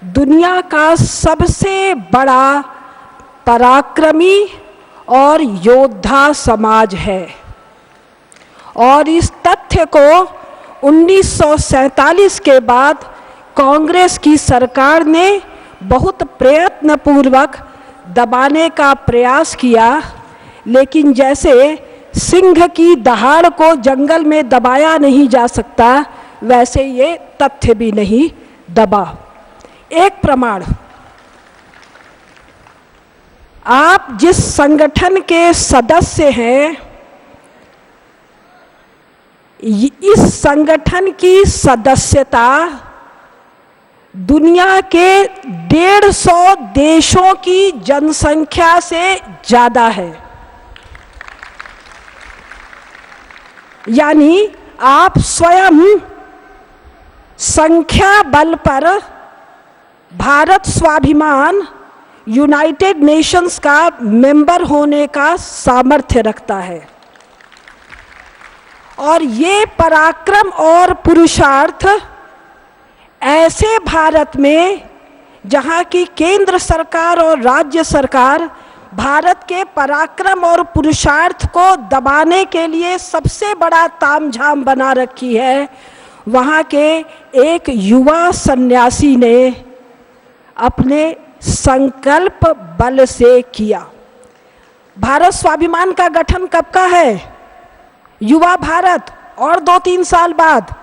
दुनिया का सबसे बड़ा पराक्रमी और योद्धा समाज है। और इस तथ्य को 1947 के बाद कांग्रेस की सरकार ने बहुत प्रयत्नपूर्वक दबाने का प्रयास किया, लेकिन जैसे सिंह की दहाड़ को जंगल में दबाया नहीं जा सकता, वैसे ये तथ्य भी नहीं दबा। एक प्रमाण, आप जिस संगठन के सदस्य हैं, इस संगठन की सदस्यता दुनिया के 150 देशों की जनसंख्या से ज्यादा है। यानी आप स्वयं संख्या बल पर भारत स्वाभिमान यूनाइटेड नेशंस का मेंबर होने का सामर्थ्य रखता है। और ये पराक्रम और पुरुषार्थ ऐसे भारत में जहाँ की केंद्र सरकार और राज्य सरकार भारत के पराक्रम और पुरुषार्थ को दबाने के लिए सबसे बड़ा तामझाम बना रखी है, वहाँ के एक युवा सन्यासी ने अपने संकल्प बल से किया। भारत स्वाभिमान का गठन कब का है? युवा भारत और 2-3 साल बाद,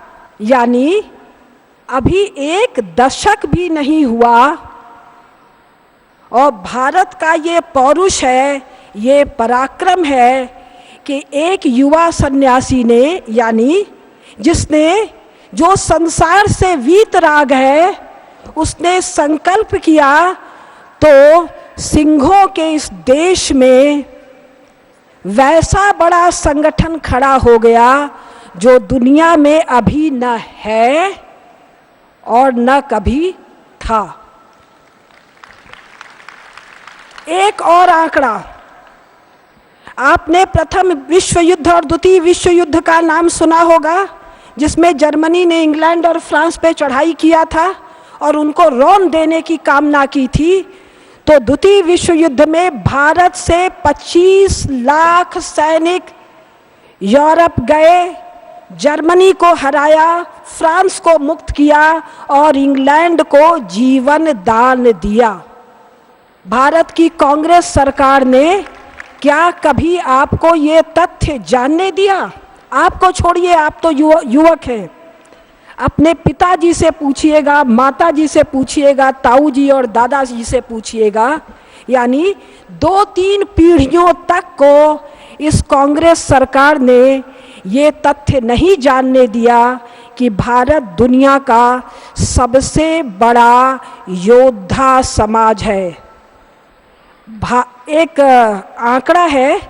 यानी अभी 1 दशक भी नहीं हुआ। और भारत का ये पौरुष है, ये पराक्रम है कि एक युवा सन्यासी ने, यानी जिसने जो संसार से वीतराग है, उसने संकल्प किया तो सिंहों के इस देश में वैसा बड़ा संगठन खड़ा हो गया जो दुनिया में अभी न है और न कभी था। एक और आंकड़ा, आपने प्रथम विश्व युद्ध और द्वितीय विश्व युद्ध का नाम सुना होगा, जिसमें जर्मनी ने इंग्लैंड और फ्रांस पे चढ़ाई किया था और उनको रौंद देने की कामना की थी। तो द्वितीय विश्व युद्ध में भारत से 25 लाख सैनिक यूरोप गए, जर्मनी को हराया, फ्रांस को मुक्त किया और इंग्लैंड को जीवन दान दिया। भारत की कांग्रेस सरकार ने क्या कभी आपको ये तथ्य जानने दिया? आपको छोड़िए, आप तो युवक हैं, अपने पिताजी से पूछिएगा, माताजी से पूछिएगा, ताऊ जी और दादाजी से पूछिएगा, यानी 2-3 पीढ़ियों तक को इस कांग्रेस सरकार ने ये तथ्य नहीं जानने दिया कि भारत दुनिया का सबसे बड़ा योद्धा समाज है। एक आंकड़ा है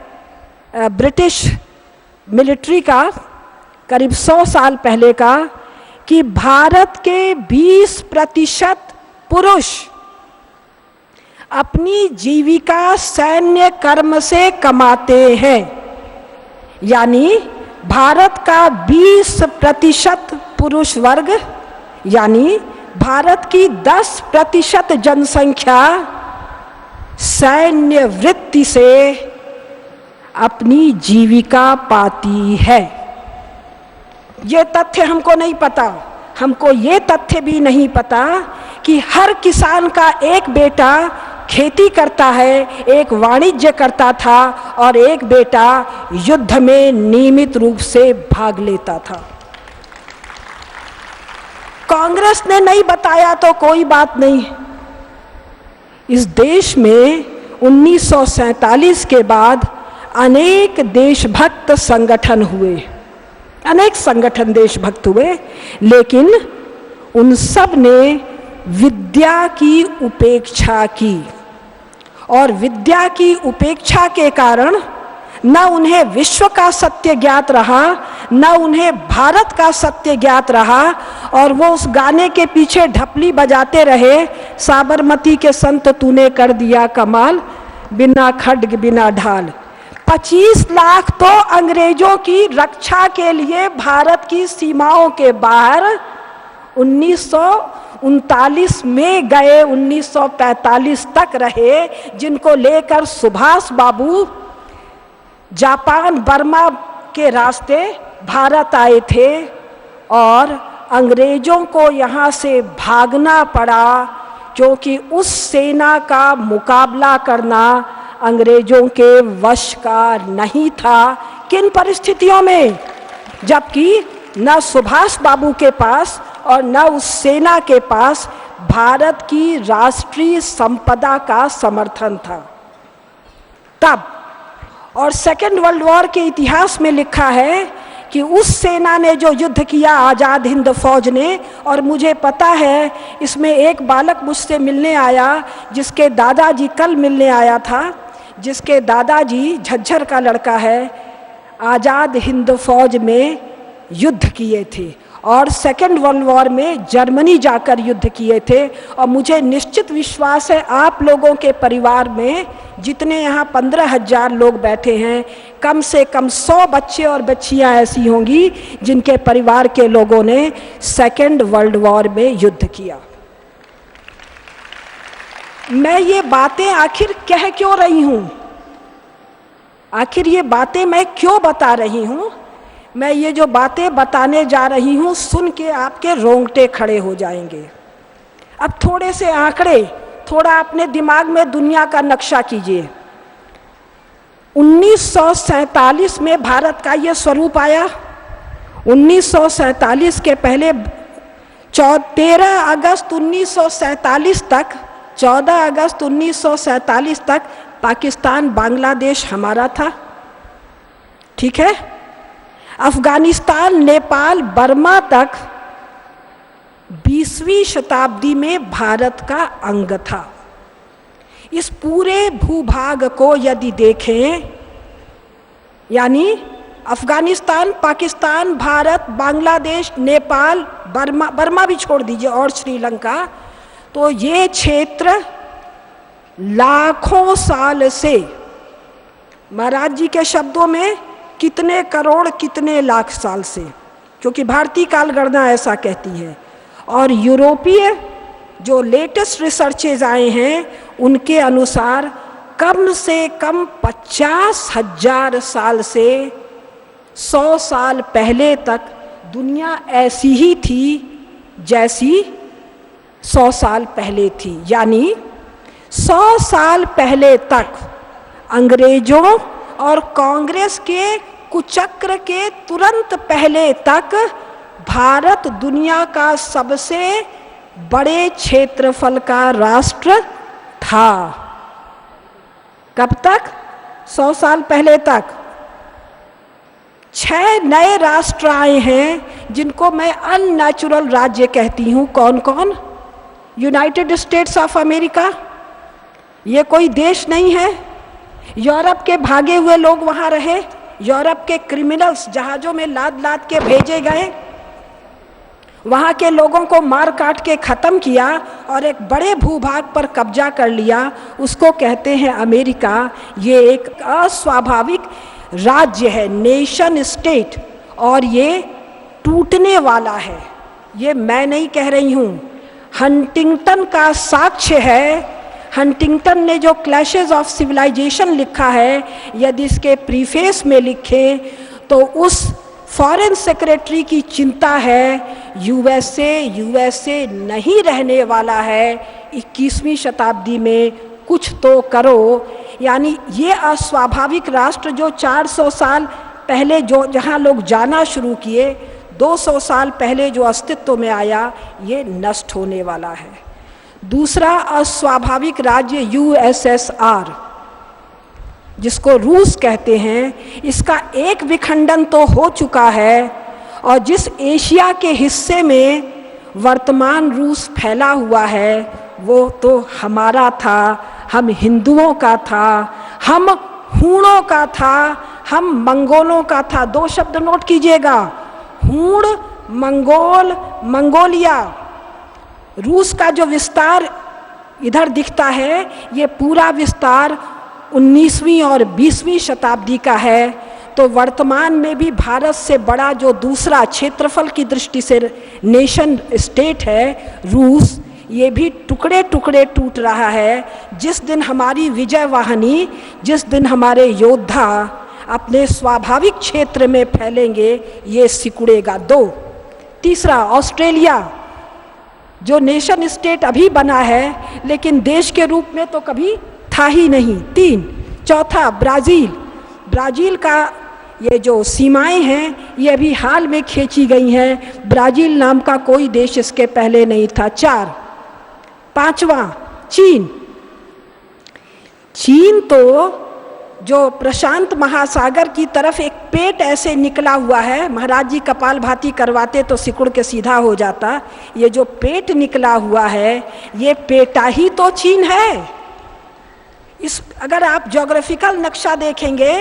ब्रिटिश मिलिट्री का, करीब 100 साल पहले का, कि भारत के 20% पुरुष अपनी जीविका सैन्य कर्म से कमाते हैं। यानी भारत का 20% पुरुष वर्ग, यानी भारत की 10% जनसंख्या सैन्य वृत्ति से अपनी जीविका पाती है। ये तथ्य हमको नहीं पता। हमको ये तथ्य भी नहीं पता कि हर किसान का एक बेटा खेती करता है, एक वाणिज्य करता था और एक बेटा युद्ध में नियमित रूप से भाग लेता था। कांग्रेस ने नहीं बताया तो कोई बात नहीं। इस देश में 1947 के बाद अनेक देशभक्त संगठन हुए, अनेक संगठन देशभक्त हुए, लेकिन उन सब ने विद्या की उपेक्षा की। और विद्या की उपेक्षा के कारण न उन्हें विश्व का सत्य ज्ञात रहा, न उन्हें भारत का सत्य ज्ञात रहा, और वो उस गाने के पीछे ढपली बजाते रहे, साबरमती के संत तूने कर दिया कमाल, बिना खड्ग बिना ढाल। 25 लाख तो अंग्रेजों की रक्षा के लिए भारत की सीमाओं के बाहर 39 में गए 1945 तक रहे, जिनको लेकर सुभाष बाबू जापान बर्मा के रास्ते भारत आए थे और अंग्रेजों को यहाँ से भागना पड़ा, क्योंकि उस सेना का मुकाबला करना अंग्रेजों के वश का नहीं था। किन परिस्थितियों में? जबकि न सुभाष बाबू के पास और न उस सेना के पास भारत की राष्ट्रीय संपदा का समर्थन था तब। और सेकेंड वर्ल्ड वॉर के इतिहास में लिखा है कि उस सेना ने जो युद्ध किया, आज़ाद हिंद फौज ने, और मुझे पता है इसमें एक बालक मुझसे मिलने आया जिसके दादाजी कल मिलने आया था, जिसके दादाजी झज्जर का लड़का है, आज़ाद हिंद फौज में युद्ध किए थे और सेकेंड वर्ल्ड वॉर में जर्मनी जाकर युद्ध किए थे। और मुझे निश्चित विश्वास है आप लोगों के परिवार में जितने यहाँ 15,000 लोग बैठे हैं, कम से कम 100 बच्चे और बच्चियाँ ऐसी होंगी जिनके परिवार के लोगों ने सेकेंड वर्ल्ड वॉर में युद्ध किया। मैं ये बातें आखिर कह क्यों रही हूँ? आखिर ये बातें मैं क्यों बता रही हूँ? मैं ये जो बातें बताने जा रही हूँ सुन के आपके रोंगटे खड़े हो जाएंगे। अब थोड़े से आंकड़े, थोड़ा अपने दिमाग में दुनिया का नक्शा कीजिए। 1947 में भारत का ये स्वरूप आया। 1947 के पहले 13 अगस्त 1947 तक 14 अगस्त 1947 तक पाकिस्तान बांग्लादेश हमारा था, ठीक है। अफगानिस्तान, नेपाल, बर्मा तक 20वीं शताब्दी में भारत का अंग था। इस पूरे भूभाग को यदि देखें, यानी अफगानिस्तान, पाकिस्तान, भारत, बांग्लादेश, नेपाल, बर्मा भी छोड़ दीजिए और श्रीलंका, तो ये क्षेत्र लाखों साल से, महाराज जी के शब्दों में कितने करोड़ कितने लाख साल से, क्योंकि भारतीय कालगणना ऐसा कहती है। और यूरोपीय जो लेटेस्ट रिसर्चेज आए हैं उनके अनुसार कम से कम 50,000 साल से 100 साल पहले तक दुनिया ऐसी ही थी जैसी 100 साल पहले थी। यानी 100 साल पहले तक अंग्रेजों और कांग्रेस के कुचक्र के तुरंत पहले तक भारत दुनिया का सबसे बड़े क्षेत्रफल का राष्ट्र था। कब तक? 100 साल पहले तक। 6 नए राष्ट्र आए हैं जिनको मैं अननेचुरल राज्य कहती हूँ। कौन कौन? यूनाइटेड स्टेट्स ऑफ अमेरिका, ये कोई देश नहीं है। यूरोप के भागे हुए लोग वहाँ रहे, यूरोप के क्रिमिनल्स जहाज़ों में लाद लाद के भेजे गए, वहाँ के लोगों को मार काट के ख़त्म किया और एक बड़े भूभाग पर कब्जा कर लिया, उसको कहते हैं अमेरिका। ये एक अस्वाभाविक राज्य है, नेशन स्टेट, और ये टूटने वाला है। ये मैं नहीं कह रही हूँ, हंटिंगटन का साक्ष्य है। हंटिंगटन ने जो क्लैशेस ऑफ सिविलाइजेशन लिखा है, यदि इसके प्रीफेस में लिखे तो उस फॉरेन सेक्रेटरी की चिंता है यूएसए नहीं रहने वाला है 21वीं शताब्दी में, कुछ तो करो। यानी ये अस्वाभाविक राष्ट्र जो 400 साल पहले जो जहाँ लोग जाना शुरू किए, 200 साल पहले जो अस्तित्व में आया, ये नष्ट होने वाला है। दूसरा अस्वाभाविक राज्य यूएसएसआर, जिसको रूस कहते हैं, इसका एक विखंडन तो हो चुका है और जिस एशिया के हिस्से में वर्तमान रूस फैला हुआ है वो तो हमारा था, हम हिंदुओं का था, हम हूणों का था, हम मंगोलों का था। 2 शब्द नोट कीजिएगा, हूण, मंगोल, मंगोलिया। रूस का जो विस्तार इधर दिखता है, ये पूरा विस्तार 19वीं और 20वीं शताब्दी का है। तो वर्तमान में भी भारत से बड़ा जो दूसरा क्षेत्रफल की दृष्टि से नेशन स्टेट है रूस, ये भी टुकड़े टुकड़े टूट रहा है। जिस दिन हमारी विजय वाहिनी, जिस दिन हमारे योद्धा अपने स्वाभाविक क्षेत्र में फैलेंगे, ये सिकुड़ेगा। 2, तीसरा ऑस्ट्रेलिया जो नेशन स्टेट अभी बना है लेकिन देश के रूप में तो कभी था ही नहीं। 3, चौथा ब्राज़ील, ब्राज़ील का ये जो सीमाएं हैं ये अभी हाल में खींची गई हैं, ब्राज़ील नाम का कोई देश इसके पहले नहीं था। 4, पांचवा चीन, चीन तो जो प्रशांत महासागर की तरफ एक पेट ऐसे निकला हुआ है, महाराज जी कपालभाति करवाते तो सिकुड़ के सीधा हो जाता, ये जो पेट निकला हुआ है ये पेटा ही तो चीन है। इस अगर आप ज्योग्राफिकल नक्शा देखेंगे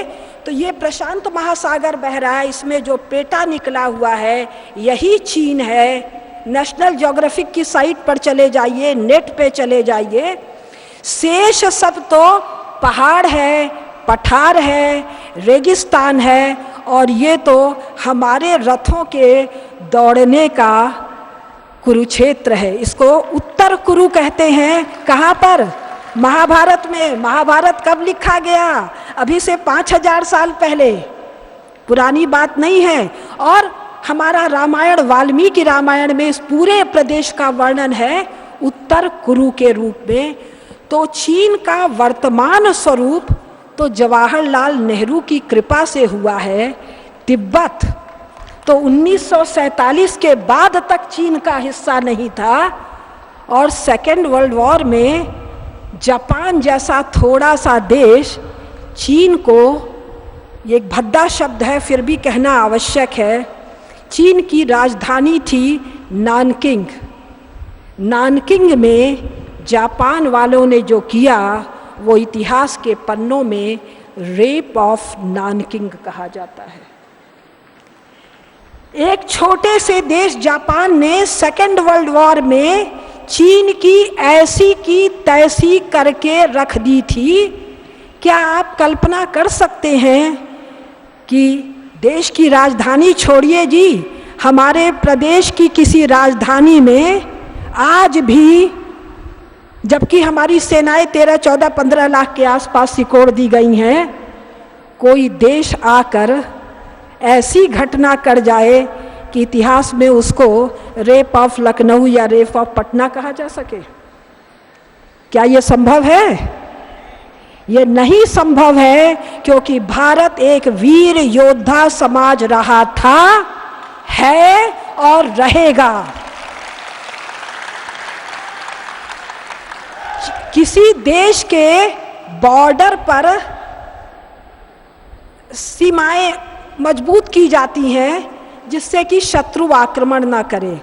तो ये प्रशांत महासागर बह रहा है, इसमें जो पेटा निकला हुआ है यही चीन है। नेशनल ज्योग्राफिक की साइट पर चले जाइए, नेट पे चले जाइए, शेष सब तो पहाड़ है, पठार है, रेगिस्तान है, और ये तो हमारे रथों के दौड़ने का कुरुक्षेत्र है। इसको उत्तर कुरु कहते हैं। कहाँ पर? महाभारत में। महाभारत कब लिखा गया? अभी से 5000 साल पहले, पुरानी बात नहीं है। और हमारा रामायण, वाल्मीकि रामायण में इस पूरे प्रदेश का वर्णन है उत्तर कुरु के रूप में। तो चीन का वर्तमान स्वरूप तो जवाहरलाल नेहरू की कृपा से हुआ है। तिब्बत तो 1947 के बाद तक चीन का हिस्सा नहीं था, और सेकेंड वर्ल्ड वॉर में जापान जैसा थोड़ा सा देश चीन को, ये एक भद्दा शब्द है फिर भी कहना आवश्यक है, चीन की राजधानी थी नानकिंग। नानकिंग में जापान वालों ने जो किया वो इतिहास के पन्नों में रेप ऑफ नानकिंग कहा जाता है। एक छोटे से देश जापान ने सेकेंड वर्ल्ड वॉर में चीन की ऐसी की तैसी करके रख दी थी। क्या आप कल्पना कर सकते हैं कि देश की राजधानी छोड़िए जी, हमारे प्रदेश की किसी राजधानी में आज भी, जबकि हमारी सेनाएं 13, 14, 15 लाख के आसपास सिकोड़ दी गई हैं, कोई देश आकर ऐसी घटना कर जाए कि इतिहास में उसको रेप ऑफ लखनऊ या रेप ऑफ पटना कहा जा सके? क्या ये संभव है? ये नहीं संभव है, क्योंकि भारत एक वीर योद्धा समाज रहा था, है और रहेगा। किसी देश के बॉर्डर पर सीमाएं मजबूत की जाती हैं जिससे कि शत्रु आक्रमण ना करे।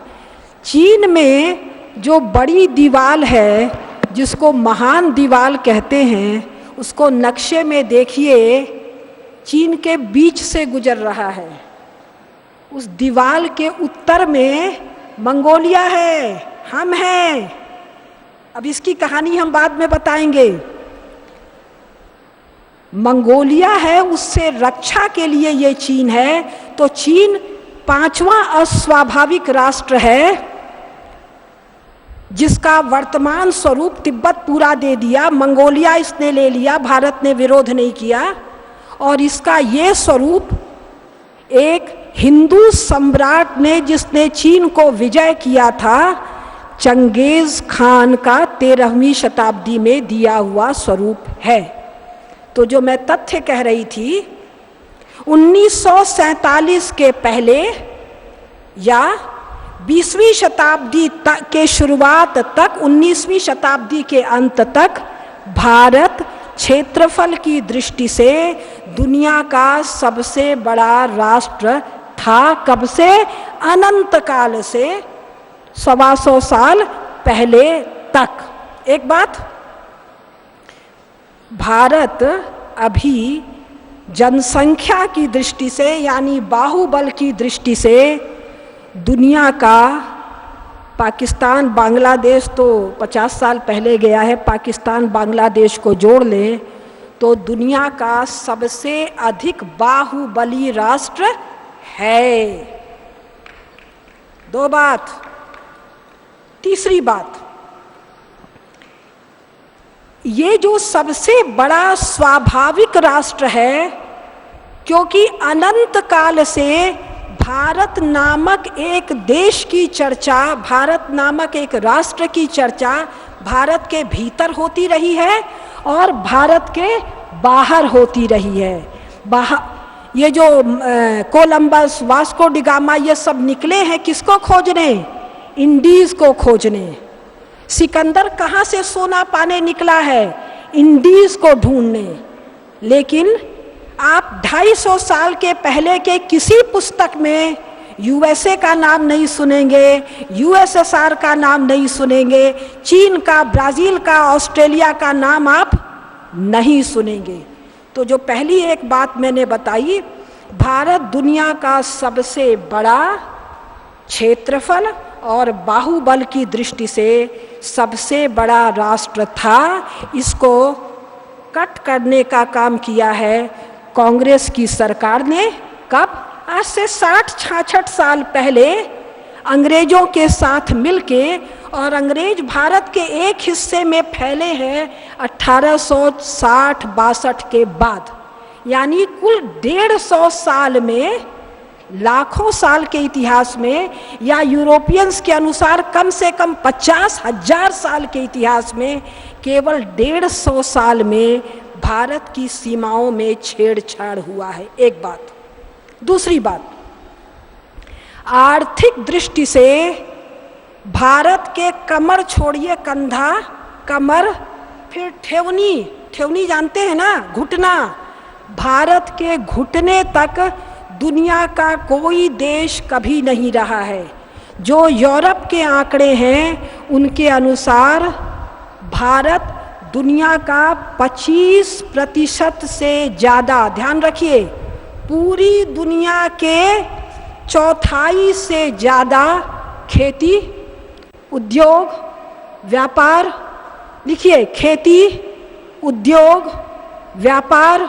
चीन में जो बड़ी दीवार है, जिसको महान दीवार कहते हैं, उसको नक्शे में देखिए, चीन के बीच से गुजर रहा है। उस दीवार के उत्तर में मंगोलिया है, हम हैं। अब इसकी कहानी हम बाद में बताएंगे। मंगोलिया है, उससे रक्षा के लिए ये चीन है। तो चीन 5वां अस्वाभाविक राष्ट्र है, जिसका वर्तमान स्वरूप तिब्बत पूरा दे दिया, मंगोलिया इसने ले लिया, भारत ने विरोध नहीं किया। और इसका ये स्वरूप एक हिंदू सम्राट ने, जिसने चीन को विजय किया था, चंगेज खान का 13वीं शताब्दी में दिया हुआ स्वरूप है। तो जो मैं तथ्य कह रही थी, 1947 के पहले या 20वीं शताब्दी तक के शुरुआत तक, 19वीं शताब्दी के अंत तक भारत क्षेत्रफल की दृष्टि से दुनिया का सबसे बड़ा राष्ट्र था। कब से? अनंत काल से, 125 साल पहले तक। एक बात, भारत अभी जनसंख्या की दृष्टि से, यानी बाहुबल की दृष्टि से, दुनिया का, पाकिस्तान बांग्लादेश तो 50 साल पहले गया है, पाकिस्तान बांग्लादेश को जोड़ लें तो दुनिया का सबसे अधिक बाहुबली राष्ट्र है। दो बात। तीसरी बात, ये जो सबसे बड़ा स्वाभाविक राष्ट्र है, क्योंकि अनंत काल से भारत नामक एक देश की चर्चा, भारत नामक एक राष्ट्र की चर्चा भारत के भीतर होती रही है और भारत के बाहर होती रही है। ये जो कोलंबस, वास्को डिगामा, ये सब निकले हैं किसको खोजने? इंडीज को खोजने। सिकंदर कहाँ से सोना पाने निकला है? इंडीज को ढूंढने। लेकिन आप 250 साल के पहले के किसी पुस्तक में यूएसए का नाम नहीं सुनेंगे, यूएसएसआर का नाम नहीं सुनेंगे, चीन का, ब्राजील का, ऑस्ट्रेलिया का नाम आप नहीं सुनेंगे। तो जो पहली एक बात मैंने बताई, भारत दुनिया का सबसे बड़ा क्षेत्रफल और बाहुबल की दृष्टि से सबसे बड़ा राष्ट्र था। इसको कट करने का काम किया है कांग्रेस की सरकार ने। कब? आज से 60-66 साल पहले अंग्रेजों के साथ मिलके, और अंग्रेज भारत के एक हिस्से में फैले हैं 1860-62 के बाद। यानी कुल 150 साल में, लाखों साल के इतिहास में, या यूरोपियंस के अनुसार कम से कम 50,000 साल के इतिहास में, केवल 150 साल में भारत की सीमाओं में छेड़छाड़ हुआ है। एक बात। दूसरी बात, आर्थिक दृष्टि से भारत के कमर छोड़िए, कंधा, कमर, फिर ठेवनी, ठेवनी जानते हैं ना, घुटना, भारत के घुटने तक दुनिया का कोई देश कभी नहीं रहा है। जो यूरोप के आंकड़े हैं उनके अनुसार भारत दुनिया का 25% से ज़्यादा, ध्यान रखिए, पूरी दुनिया के 1/4 से ज़्यादा खेती, उद्योग, व्यापार, लिखिए, खेती, उद्योग, व्यापार,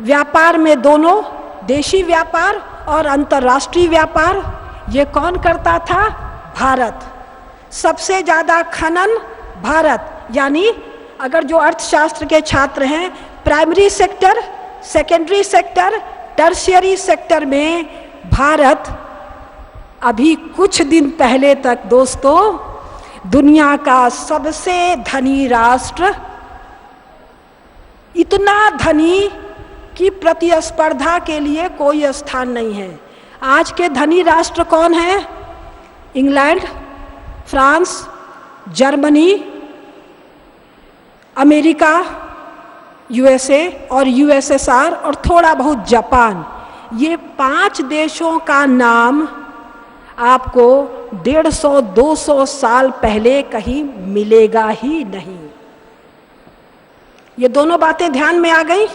व्यापार में दोनों, देशी व्यापार और अंतर्राष्ट्रीय व्यापार, ये कौन करता था? भारत। सबसे ज़्यादा खनन भारत। यानी अगर जो अर्थशास्त्र के छात्र हैं, primary sector, secondary sector, tertiary sector में भारत अभी कुछ दिन पहले तक दोस्तों दुनिया का सबसे धनी राष्ट्र, इतना धनी कि प्रतिस्पर्धा के लिए कोई स्थान नहीं है। आज के धनी राष्ट्र कौन है? England, France, Germany, America, USA और यूएसएसआर और थोड़ा बहुत जापान। ये 5 देशों का नाम आपको 150-200 साल पहले कहीं मिलेगा ही नहीं। ये दोनों बातें ध्यान में आ गई।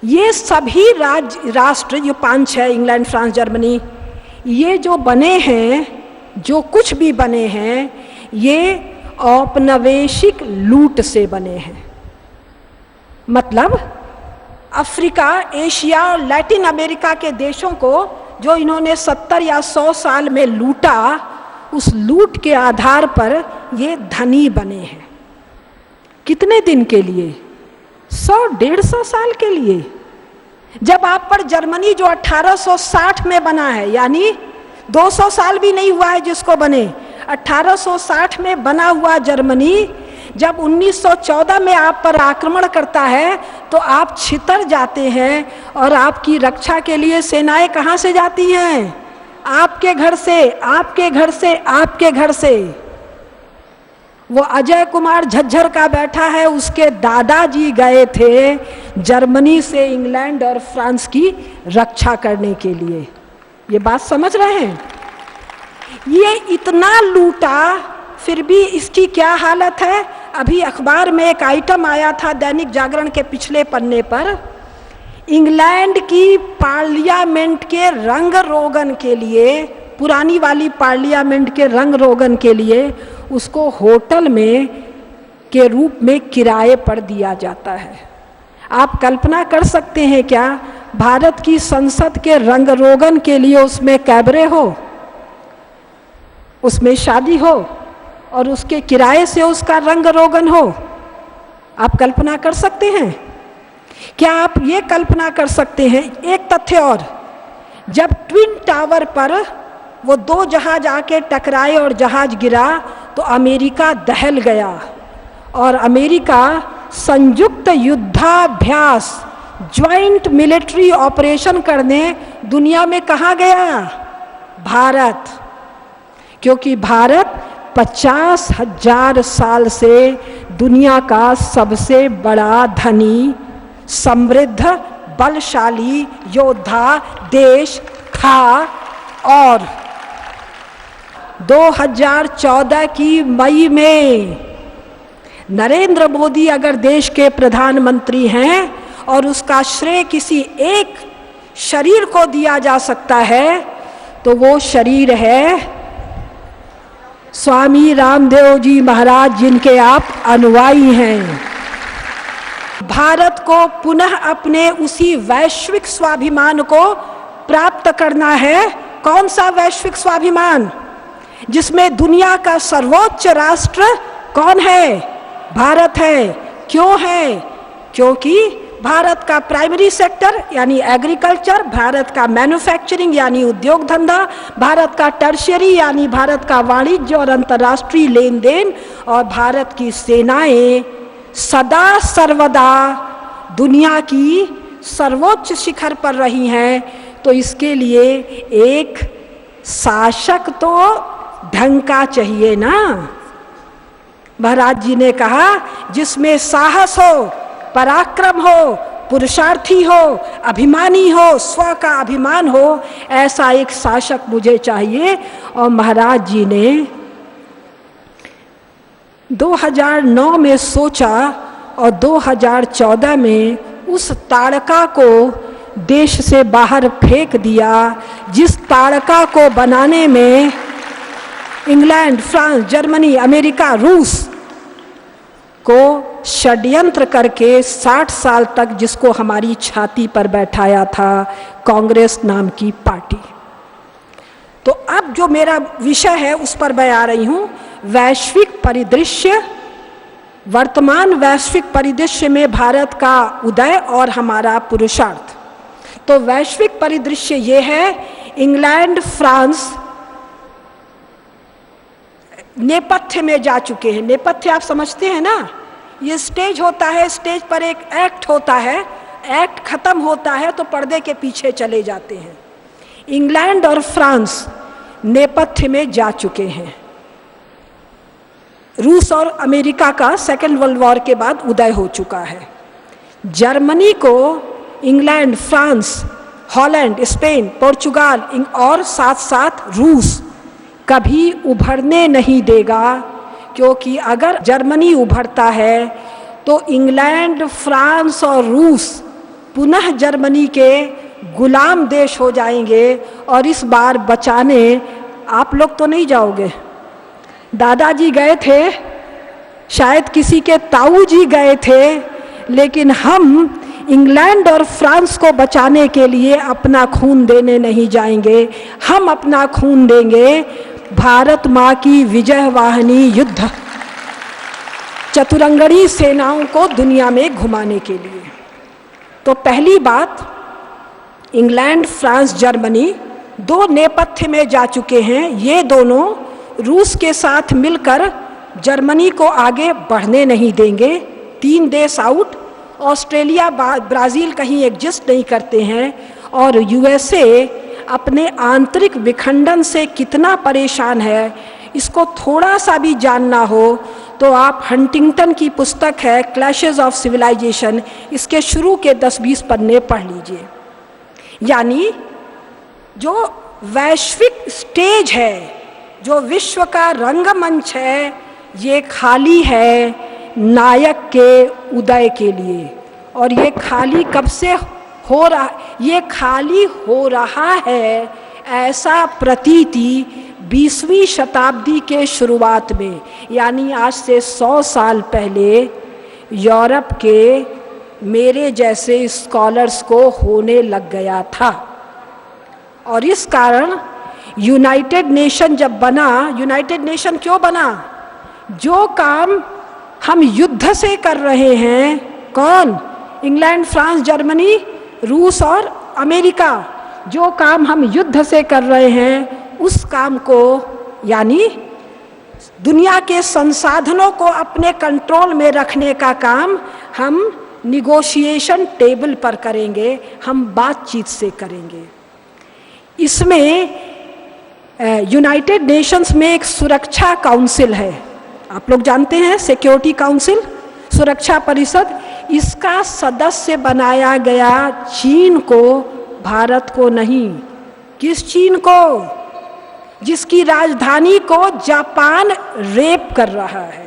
ये सभी राष्ट्र, जो 5 है, इंग्लैंड, फ्रांस, जर्मनी, ये जो बने हैं, जो कुछ भी बने हैं, ये औपनिवेशिक लूट से बने हैं। मतलब अफ्रीका, एशिया और लैटिन अमेरिका के देशों को जो इन्होंने 70 या 100 साल में लूटा, उस लूट के आधार पर ये धनी बने हैं। कितने दिन के लिए? 100-150 साल के लिए। जब आप पर जर्मनी जो 1860 में बना है, यानी 200 साल भी नहीं हुआ है जिसको बने, 1860 में बना हुआ जर्मनी जब 1914 में आप पर आक्रमण करता है तो आप छितर जाते हैं, और आपकी रक्षा के लिए सेनाएं कहाँ से जाती हैं? आपके घर से, आपके घर से, आपके घर से। वो अजय कुमार झज्जर का बैठा है, उसके दादाजी गए थे जर्मनी से इंग्लैंड और फ्रांस की रक्षा करने के लिए। ये बात समझ रहे हैं? ये इतना लूटा, फिर भी इसकी क्या हालत है? अभी अखबार में एक आइटम आया था दैनिक जागरण के पिछले पन्ने पर, इंग्लैंड की पार्लियामेंट के रंग रोगन के लिए, पुरानी वाली पार्लियामेंट के रंग रोगन के लिए उसको होटल में के रूप में किराए पर दिया जाता है। आप कल्पना कर सकते हैं क्या, भारत की संसद के रंग रोगन के लिए उसमें कैबरे हो, उसमें शादी हो और उसके किराए से उसका रंग रोगन हो? आप कल्पना कर सकते हैं? क्या आप ये कल्पना कर सकते हैं? एक तथ्य और, जब ट्विन टावर पर वो दो जहाज आके टकराए और जहाज गिरा तो अमेरिका दहल गया और अमेरिका संयुक्त युद्धाभ्यास, ज्वाइंट मिलिट्री ऑपरेशन करने दुनिया में कहाँ गया? भारत। क्योंकि भारत 50,000 साल से दुनिया का सबसे बड़ा धनी, समृद्ध, बलशाली योद्धा देश था और 2014 की मई में नरेंद्र मोदी अगर देश के प्रधानमंत्री हैं और उसका श्रेय किसी एक शरीर को दिया जा सकता है तो वो शरीर है स्वामी रामदेव जी महाराज, जिनके आप अनुयायी हैं। भारत को पुनः अपने उसी वैश्विक स्वाभिमान को प्राप्त करना है। कौन सा वैश्विक स्वाभिमान? जिसमें दुनिया का सर्वोच्च राष्ट्र कौन है? भारत है। क्यों है? क्योंकि भारत का प्राइमरी सेक्टर यानी एग्रीकल्चर, भारत का मैन्युफैक्चरिंग यानी उद्योग धंधा, भारत का टर्शियरी यानी भारत का वाणिज्य और अंतर्राष्ट्रीय लेन देन, और भारत की सेनाएं सदा सर्वदा दुनिया की सर्वोच्च शिखर पर रही हैं। तो इसके लिए एक शासक तो ढंग का चाहिए ना। महाराज जी ने कहा जिसमें साहस हो, पराक्रम हो, पुरुषार्थी हो, अभिमानी हो, स्व का अभिमान हो, ऐसा एक शासक मुझे चाहिए। और महाराज जी ने 2009 में सोचा और 2014 में उस ताड़का को देश से बाहर फेंक दिया, जिस ताड़का को बनाने में इंग्लैंड, फ्रांस, जर्मनी, अमेरिका, रूस को षड्यंत्र करके 60 साल तक जिसको हमारी छाती पर बैठाया था कांग्रेस नाम की पार्टी। तो अब जो मेरा विषय है उस पर मैं आ रही हूँ, वैश्विक परिदृश्य, वर्तमान वैश्विक परिदृश्य में भारत का उदय और हमारा पुरुषार्थ। तो वैश्विक परिदृश्य ये है, इंग्लैंड, फ्रांस नेपथ्य में जा चुके हैं। नेपथ्य आप समझते हैं ना, ये स्टेज होता है, स्टेज पर एक एक्ट होता है, एक्ट खत्म होता है तो पर्दे के पीछे चले जाते हैं। इंग्लैंड और फ्रांस नेपथ्य में जा चुके हैं। रूस और अमेरिका का सेकेंड वर्ल्ड वॉर के बाद उदय हो चुका है। जर्मनी को England, France, Holland, Spain, Portugal और साथ साथ रूस कभी उभरने नहीं देगा, क्योंकि अगर जर्मनी उभरता है तो इंग्लैंड, फ्रांस और रूस पुनः जर्मनी के गुलाम देश हो जाएंगे। और इस बार बचाने आप लोग तो नहीं जाओगे, दादाजी गए थे, शायद किसी के ताऊ जी गए थे, लेकिन हम इंग्लैंड और फ्रांस को बचाने के लिए अपना खून देने नहीं जाएंगे। हम अपना खून देंगे भारत माँ की विजय वाहिनी युद्ध चतुरंगणी सेनाओं को दुनिया में घुमाने के लिए। तो पहली बात, इंग्लैंड, फ्रांस, जर्मनी दो नेपथ्य में जा चुके हैं। ये दोनों रूस के साथ मिलकर जर्मनी को आगे बढ़ने नहीं देंगे। 3 देश आउट, ऑस्ट्रेलिया, ब्राज़ील कहीं एग्जिस्ट नहीं करते हैं। और यूएसए अपने आंतरिक विखंडन से कितना परेशान है, इसको थोड़ा सा भी जानना हो तो आप हंटिंगटन की पुस्तक है क्लैशेस ऑफ सिविलाइजेशन, इसके शुरू के 10-20 पन्ने पढ़ लीजिए। यानी जो वैश्विक स्टेज है, जो विश्व का रंगमंच है, ये खाली है नायक के उदय के लिए। और ये खाली कब से हो रहा, ये खाली हो रहा है ऐसा प्रतीति 20वीं शताब्दी के शुरुआत में, यानी आज से 100 साल पहले यूरोप के मेरे जैसे स्कॉलर्स को होने लग गया था। और इस कारण यूनाइटेड नेशन जब बना, यूनाइटेड नेशन क्यों बना? जो काम हम युद्ध से कर रहे हैं, कौन? इंग्लैंड, फ्रांस, जर्मनी, रूस और अमेरिका, जो काम हम युद्ध से कर रहे हैं उस काम को, यानी दुनिया के संसाधनों को अपने कंट्रोल में रखने का काम हम निगोशिएशन टेबल पर करेंगे, हम बातचीत से करेंगे। इसमें यूनाइटेड नेशंस में एक सुरक्षा काउंसिल है, आप लोग जानते हैं, सिक्योरिटी काउंसिल, सुरक्षा परिषद। इसका सदस्य बनाया गया चीन को, भारत को नहीं। किस चीन को? जिसकी राजधानी को जापान रेप कर रहा है।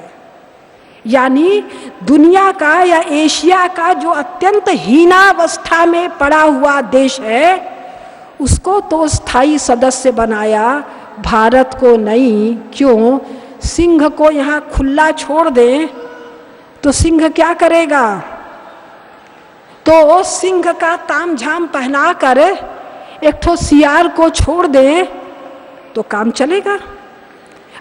यानी दुनिया का या एशिया का जो अत्यंत हीनावस्था में पड़ा हुआ देश है, उसको तो स्थायी सदस्य बनाया, भारत को नहीं। क्यों? सिंह को यहाँ खुला छोड़ दें तो सिंह क्या करेगा? तो सिंह का तामझाम पहना कर एक ठो सियार को छोड़ दें तो काम चलेगा।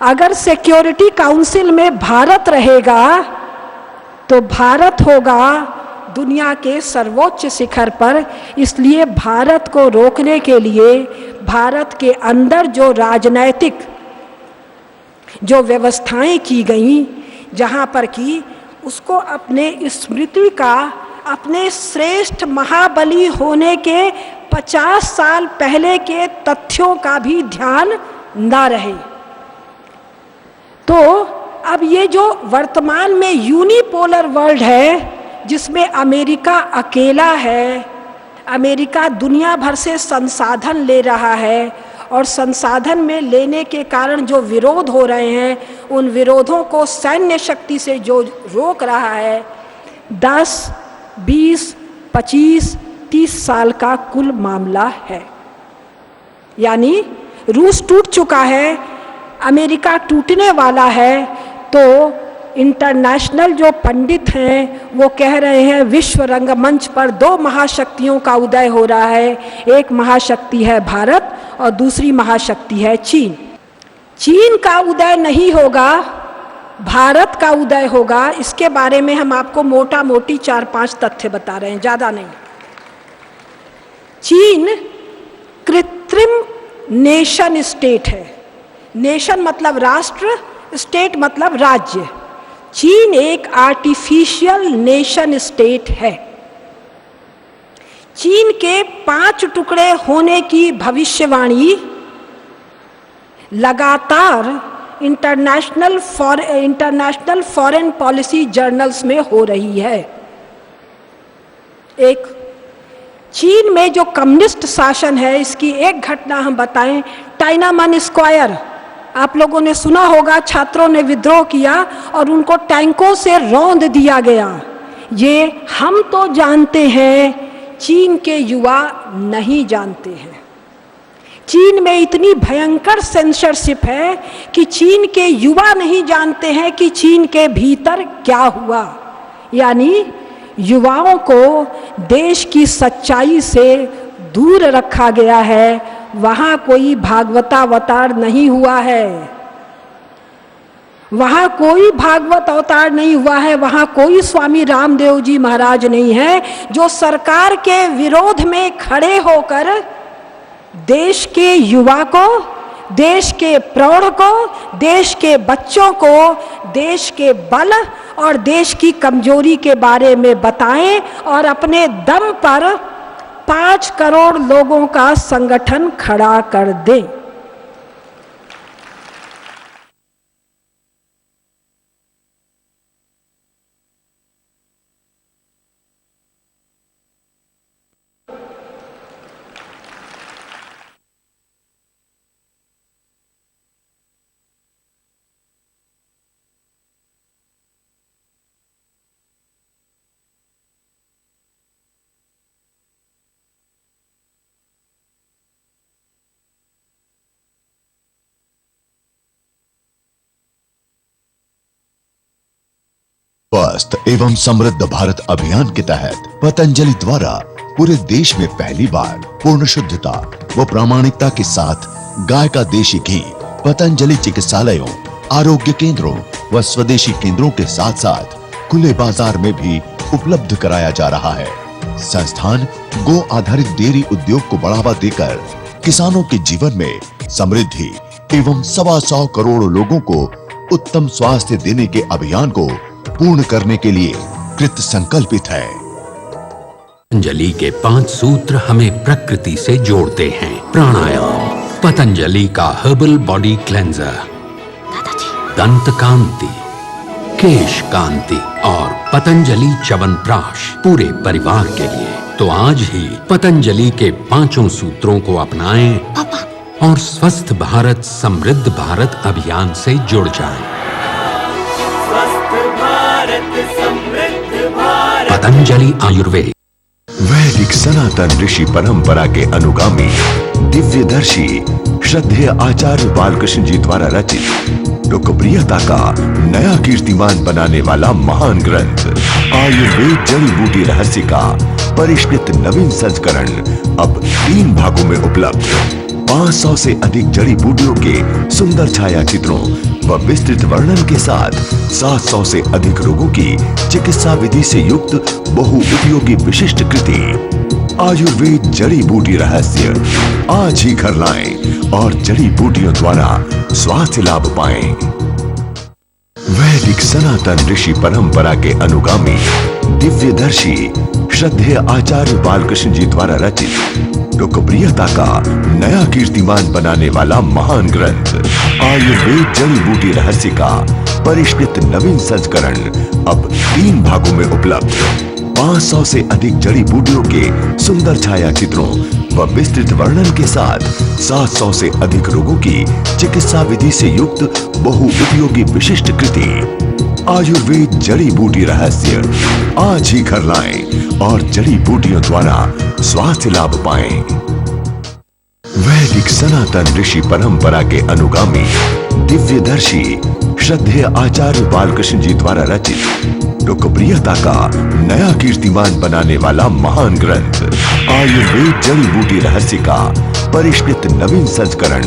अगर सिक्योरिटी काउंसिल में भारत रहेगा तो भारत होगा दुनिया के सर्वोच्च शिखर पर। इसलिए भारत को रोकने के लिए भारत के अंदर जो राजनैतिक जो व्यवस्थाएं की गई, जहाँ पर कि उसको अपने स्मृति का, अपने श्रेष्ठ महाबली होने के 50 साल पहले के तथ्यों का भी ध्यान न रहे। तो अब ये जो वर्तमान में यूनिपोलर वर्ल्ड है, जिसमें अमेरिका अकेला है, अमेरिका दुनिया भर से संसाधन ले रहा है और संसाधन में लेने के कारण जो विरोध हो रहे हैं, उन विरोधों को सैन्य शक्ति से जो रोक रहा है, 10, 20, 25, 30 साल का कुल मामला है। यानी रूस टूट चुका है, अमेरिका टूटने वाला है। तो इंटरनेशनल जो पंडित हैं वो कह रहे हैं विश्व रंगमंच पर 2 महाशक्तियों का उदय हो रहा है। एक महाशक्ति है भारत और दूसरी महाशक्ति है चीन। चीन का उदय नहीं होगा, भारत का उदय होगा। इसके बारे में हम आपको मोटा मोटी 4-5 तथ्य बता रहे हैं, ज़्यादा नहीं। चीन कृत्रिम नेशन स्टेट है। नेशन मतलब राष्ट्र, स्टेट मतलब राज्य। चीन एक आर्टिफिशियल नेशन स्टेट है। चीन के 5 टुकड़े होने की भविष्यवाणी लगातार इंटरनेशनल फॉरेन पॉलिसी जर्नल्स में हो रही है। एक चीन में जो कम्युनिस्ट शासन है, इसकी एक घटना हम बताएं। टाइनामन स्क्वायर, आप लोगों ने सुना होगा, छात्रों ने विद्रोह किया और उनको टैंकों से रौंद दिया गया। ये हम तो जानते हैं, चीन के युवा नहीं जानते हैं। चीन में इतनी भयंकर सेंसरशिप है कि चीन के युवा नहीं जानते हैं कि चीन के भीतर क्या हुआ। यानी युवाओं को देश की सच्चाई से दूर रखा गया है। वहाँ कोई भागवतावतार नहीं हुआ है, वहाँ कोई भागवत अवतार नहीं हुआ है, वहाँ कोई स्वामी रामदेव जी महाराज नहीं है जो सरकार के विरोध में खड़े होकर देश के युवा को, देश के प्रौढ़ को, देश के बच्चों को देश के बल और देश की कमजोरी के बारे में बताएं और अपने दम पर 5 करोड़ लोगों का संगठन खड़ा कर दें। स्वस्थ एवं समृद्ध भारत अभियान के तहत पतंजलि द्वारा पूरे देश में पहली बार पूर्ण शुद्धता व प्रामाणिकता के साथ गाय का देशी घी पतंजलि चिकित्सालयों, आरोग्य केंद्रों व स्वदेशी केंद्रों के साथ साथ खुले बाजार में भी उपलब्ध कराया जा रहा है। संस्थान गो आधारित डेयरी उद्योग को बढ़ावा देकर किसानों के जीवन में समृद्धि एवं 125 करोड़ लोगों को उत्तम स्वास्थ्य देने के अभियान को पूर्ण करने के लिए कृत संकल्पित है। पतंजलि के 5 सूत्र हमें प्रकृति से जोड़ते हैं। प्राणायाम, पतंजलि का हर्बल बॉडी क्लेंजर, दंत कांति, केश कांति और पतंजलि च्यवनप्राश पूरे परिवार के लिए। तो आज ही पतंजलि के 5 सूत्रों को अपनाएं और स्वस्थ भारत समृद्ध भारत अभियान से जुड़ जाएं। स्वस्थ भारत समृद्ध भारत। पतंजलि आयुर्वेद। वैदिक सनातन ऋषि परंपरा के अनुगामी दिव्यदर्शी श्रद्धेय आचार्य बालकृष्ण जी द्वारा रचित लोकप्रियता का नया कीर्तिमान बनाने वाला महान ग्रंथ आयुर्वेद जड़ी बूटी रहस्य का परिष्कृत नवीन संस्करण अब 3 भागों में उपलब्ध। 500 से अधिक जड़ी बूटियों के सुंदर छाया चित्रों व विस्तृत वर्णन के साथ 700 से अधिक रोगों की चिकित्सा विधि से युक्त बहुउपयोगी विशिष्ट कृति आयुर्वेद जड़ी बूटी रहस्य आज ही घर लाएं और जड़ी बूटियों द्वारा स्वास्थ्य लाभ पाएं। वैदिक सनातन ऋषि परंपरा के अनुगामी दिव्यदर्शी श्रद्धेय आचार्य बालकृष्ण जी द्वारा रचित लोकप्रियता का नया कीर्तिमान बनाने वाला महान ग्रंथ आयुर्वेद जड़ी बूटी रहस्य का परिष्कृत नवीन संस्करण अब 3 भागों में उपलब्ध। 500 से अधिक जड़ी बूटियों के सुंदर छाया चित्रों व विस्तृत वर्णन के साथ 700 से अधिक रोगों की चिकित्सा विधि से युक्त बहुउपयोगी विशिष्ट कृति आयुर्वेद जड़ी बूटी रहस्य आज ही घर लाएं और जड़ी बूटियों द्वारा स्वास्थ्य लाभ पाएं। वैदिक सनातन ऋषि परंपरा के अनुगामी दिव्यदर्शी श्रद्धेय आचार्य बालकृष्ण जी द्वारा रचित लोकप्रियता का नया कीर्तिमान बनाने वाला महान ग्रंथ आयुर्वेद जड़ी बूटी रहस्य का परिष्कृत नवीन संस्करण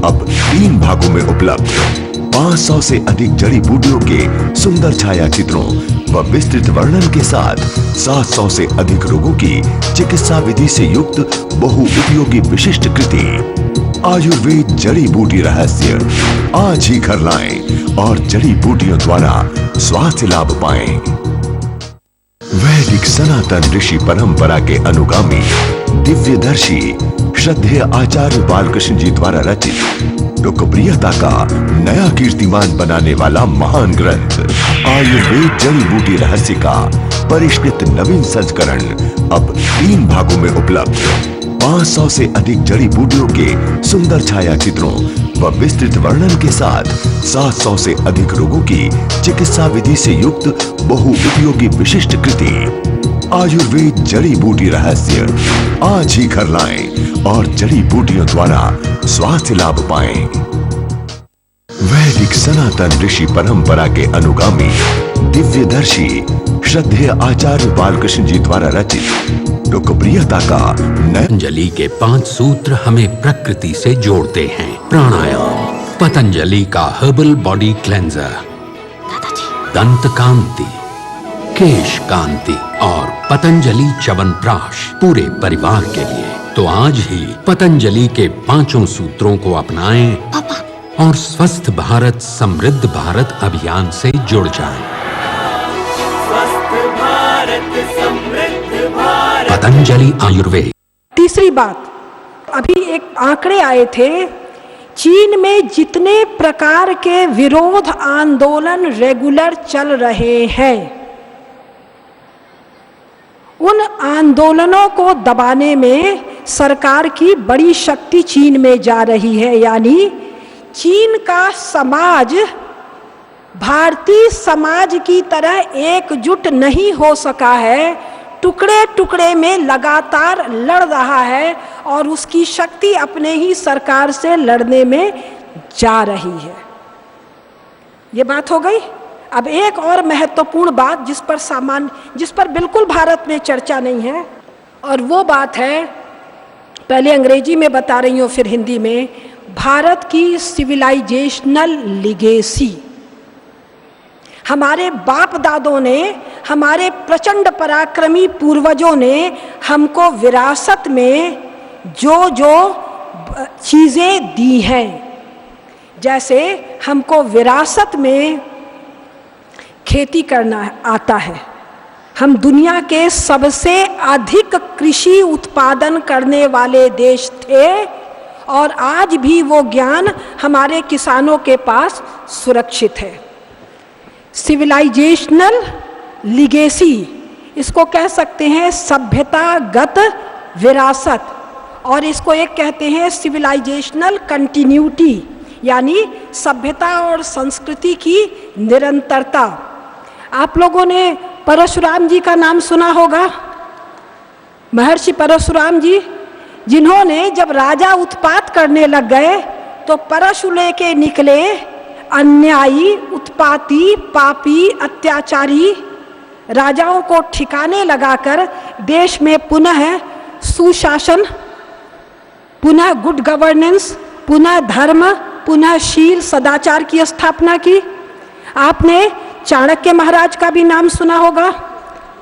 अब 3 भागों में उपलब्ध। 500 से अधिक जड़ी बूटियों के सुंदर छाया चित्रों व विस्तृत वर्णन के साथ 700 से अधिक रोगों की चिकित्सा विधि से युक्त बहुउपयोगी विशिष्ट कृति आयुर्वेद जड़ी बूटी रहस्य आज ही घर लाएं और जड़ी बूटियों द्वारा स्वास्थ्य लाभ पाएं। वैदिक सनातन ऋषि परंपरा के अनुगामी दिव्यदर्शी श्रद्धेय आचार्य बालकृष्ण जी द्वारा रचित लोकप्रियता का नया कीर्तिमान बनाने वाला महान ग्रंथ आयुर्वेद जड़ी बूटी रहस्य का परिष्कृत नवीन संस्करण अब 3 भागों में उपलब्ध। 500 से अधिक जड़ी बूटियों के सुंदर छाया चित्रों व विस्तृत वर्णन के साथ 700 से अधिक रोगों की चिकित्सा विधि से युक्त बहुउपयोगी विशिष्ट कृति आयुर्वेद जड़ी बूटी रहस्य आज ही घर लाएं और जड़ी बूटियों द्वारा स्वास्थ्य लाभ पाएं। वैदिक सनातन ऋषि परंपरा के अनुगामी दिव्यदर्शी श्रद्धेय आचार्य बालकृष्ण जी द्वारा रचित लोकप्रियता का पतंजलि के 5 सूत्र हमें प्रकृति से जोड़ते हैं। प्राणायाम, पतंजलि का हर्बल बॉडी क्लेंजर, दंत कांति, केश कांति और पतंजलि च्यवनप्राश पूरे परिवार के लिए। तो आज ही पतंजलि के 5 सूत्रों को अपनाएं और स्वस्थ भारत समृद्ध भारत अभियान से जुड़ जाएं। स्वस्थ भारत समृद्ध भारत। पतंजलि आयुर्वेद। तीसरी बात, अभी एक आंकड़े आए थे, चीन में जितने प्रकार के विरोध आंदोलन रेगुलर चल रहे हैं, उन आंदोलनों को दबाने में सरकार की बड़ी शक्ति चीन में जा रही है। यानी चीन का समाज भारतीय समाज की तरह एकजुट नहीं हो सका है, टुकड़े टुकड़े में लगातार लड़ रहा है और उसकी शक्ति अपने ही सरकार से लड़ने में जा रही है। ये बात हो गई। अब एक और महत्वपूर्ण बात जिस पर बिल्कुल भारत में चर्चा नहीं है, और वो बात है, पहले अंग्रेजी में बता रही हूँ फिर हिंदी में, भारत की सिविलाइजेशनल लिगेसी। हमारे बाप दादों ने, हमारे प्रचंड पराक्रमी पूर्वजों ने हमको विरासत में जो जो चीज़ें दी हैं, जैसे हमको विरासत में खेती करना आता है, हम दुनिया के सबसे अधिक कृषि उत्पादन करने वाले देश थे, और आज भी वो ज्ञान हमारे किसानों के पास सुरक्षित है। सिविलाइजेशनल लिगेसी, इसको कह सकते हैं सभ्यतागत विरासत, और इसको एक कहते हैं सिविलाइजेशनल कंटिन्यूटी, यानी सभ्यता और संस्कृति की निरंतरता। आप लोगों ने परशुराम जी का नाम सुना होगा, महर्षि परशुराम जी, जिन्होंने जब राजा उत्पात करने लग गए तो परशु लेके निकले, अन्यायी, उत्पाती, पापी, अत्याचारी राजाओं को ठिकाने लगाकर देश में पुनः सुशासन, पुनः गुड गवर्नेंस, पुनः धर्म, पुनः शील सदाचार की स्थापना की। आपने चाणक्य महाराज का भी नाम सुना होगा,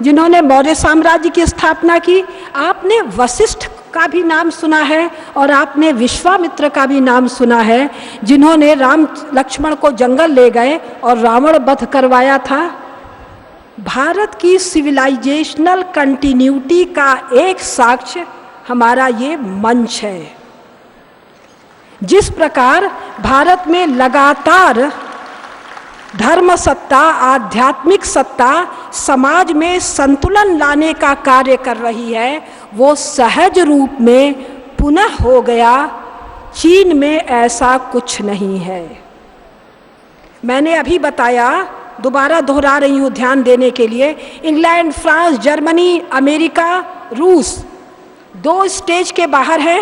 जिन्होंने मौर्य साम्राज्य की स्थापना की। आपने वशिष्ठ का भी नाम सुना है, और आपने विश्वामित्र का भी नाम सुना है, जिन्होंने राम लक्ष्मण को जंगल ले गए और रावण वध करवाया था। भारत की सिविलाइजेशनल कंटिन्यूटी का एक साक्ष्य हमारा ये मंच है। जिस प्रकार भारत में लगातार धर्म सत्ता, आध्यात्मिक सत्ता समाज में संतुलन लाने का कार्य कर रही है, वो सहज रूप में पुनः हो गया। चीन में ऐसा कुछ नहीं है। मैंने अभी बताया, दोबारा दोहरा रही हूँ ध्यान देने के लिए, इंग्लैंड, फ्रांस, जर्मनी, अमेरिका, रूस 2 स्टेज के बाहर है,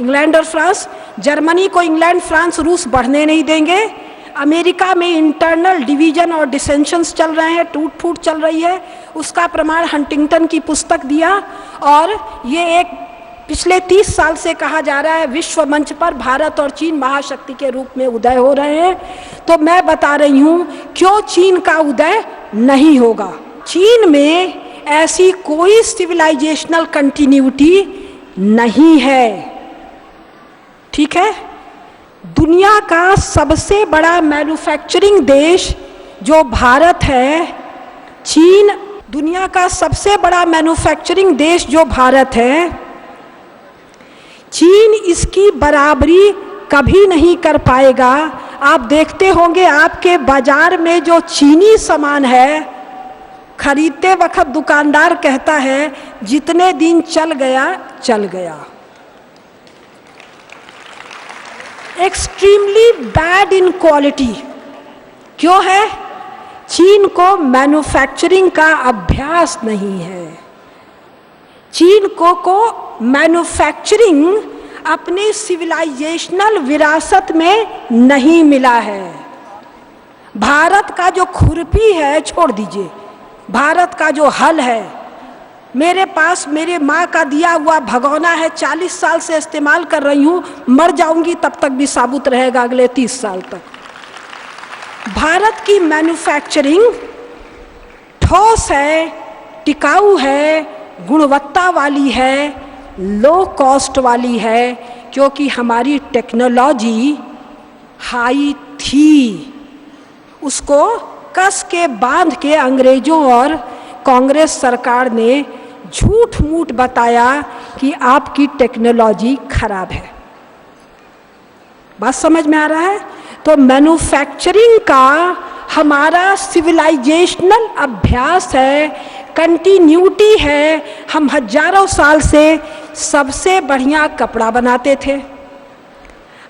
इंग्लैंड और फ्रांस। जर्मनी को इंग्लैंड, फ्रांस, रूस बढ़ने नहीं देंगे। अमेरिका में इंटरनल डिवीजन और डिसेंशंस चल रहे हैं, टूट फूट चल रही है। उसका प्रमाण हंटिंगटन की पुस्तक दिया, और ये एक पिछले 30 साल से कहा जा रहा है विश्व मंच पर भारत और चीन महाशक्ति के रूप में उदय हो रहे हैं। तो मैं बता रही हूँ क्यों चीन का उदय नहीं होगा। चीन में ऐसी कोई सिविलाइजेशनल कंटिन्यूटी नहीं है, ठीक है। दुनिया का सबसे बड़ा मैन्युफैक्चरिंग देश जो भारत है, चीन दुनिया का सबसे बड़ा मैन्युफैक्चरिंग देश जो भारत है, चीन इसकी बराबरी कभी नहीं कर पाएगा। आप देखते होंगे आपके बाजार में जो चीनी सामान है, खरीदते वक्त दुकानदार कहता है जितने दिन चल गया चल गया। Extremely bad in quality. क्यों है? चीन को मैन्युफैक्चरिंग का अभ्यास नहीं है। चीन को मैन्युफैक्चरिंग अपनी सिविलाइजेशनल विरासत में नहीं मिला है। भारत का जो खुरपी है, छोड़ दीजिए, भारत का जो हल है, मेरे पास मेरे माँ का दिया हुआ भगोना है, 40 साल से इस्तेमाल कर रही हूँ, मर जाऊंगी तब तक भी साबुत रहेगा अगले 30 साल तक। भारत की मैन्युफैक्चरिंग ठोस है, टिकाऊ है, गुणवत्ता वाली है, लो कॉस्ट वाली है, क्योंकि हमारी टेक्नोलॉजी हाई थी। उसको कस के बांध के अंग्रेजों और कांग्रेस सरकार ने झूठ मूठ बताया कि आपकी टेक्नोलॉजी खराब है। बात समझ में आ रहा है? तो मैन्युफैक्चरिंग का हमारा सिविलाइजेशनल अभ्यास है, कंटिन्यूटी है। हम हजारों साल से सबसे बढ़िया कपड़ा बनाते थे,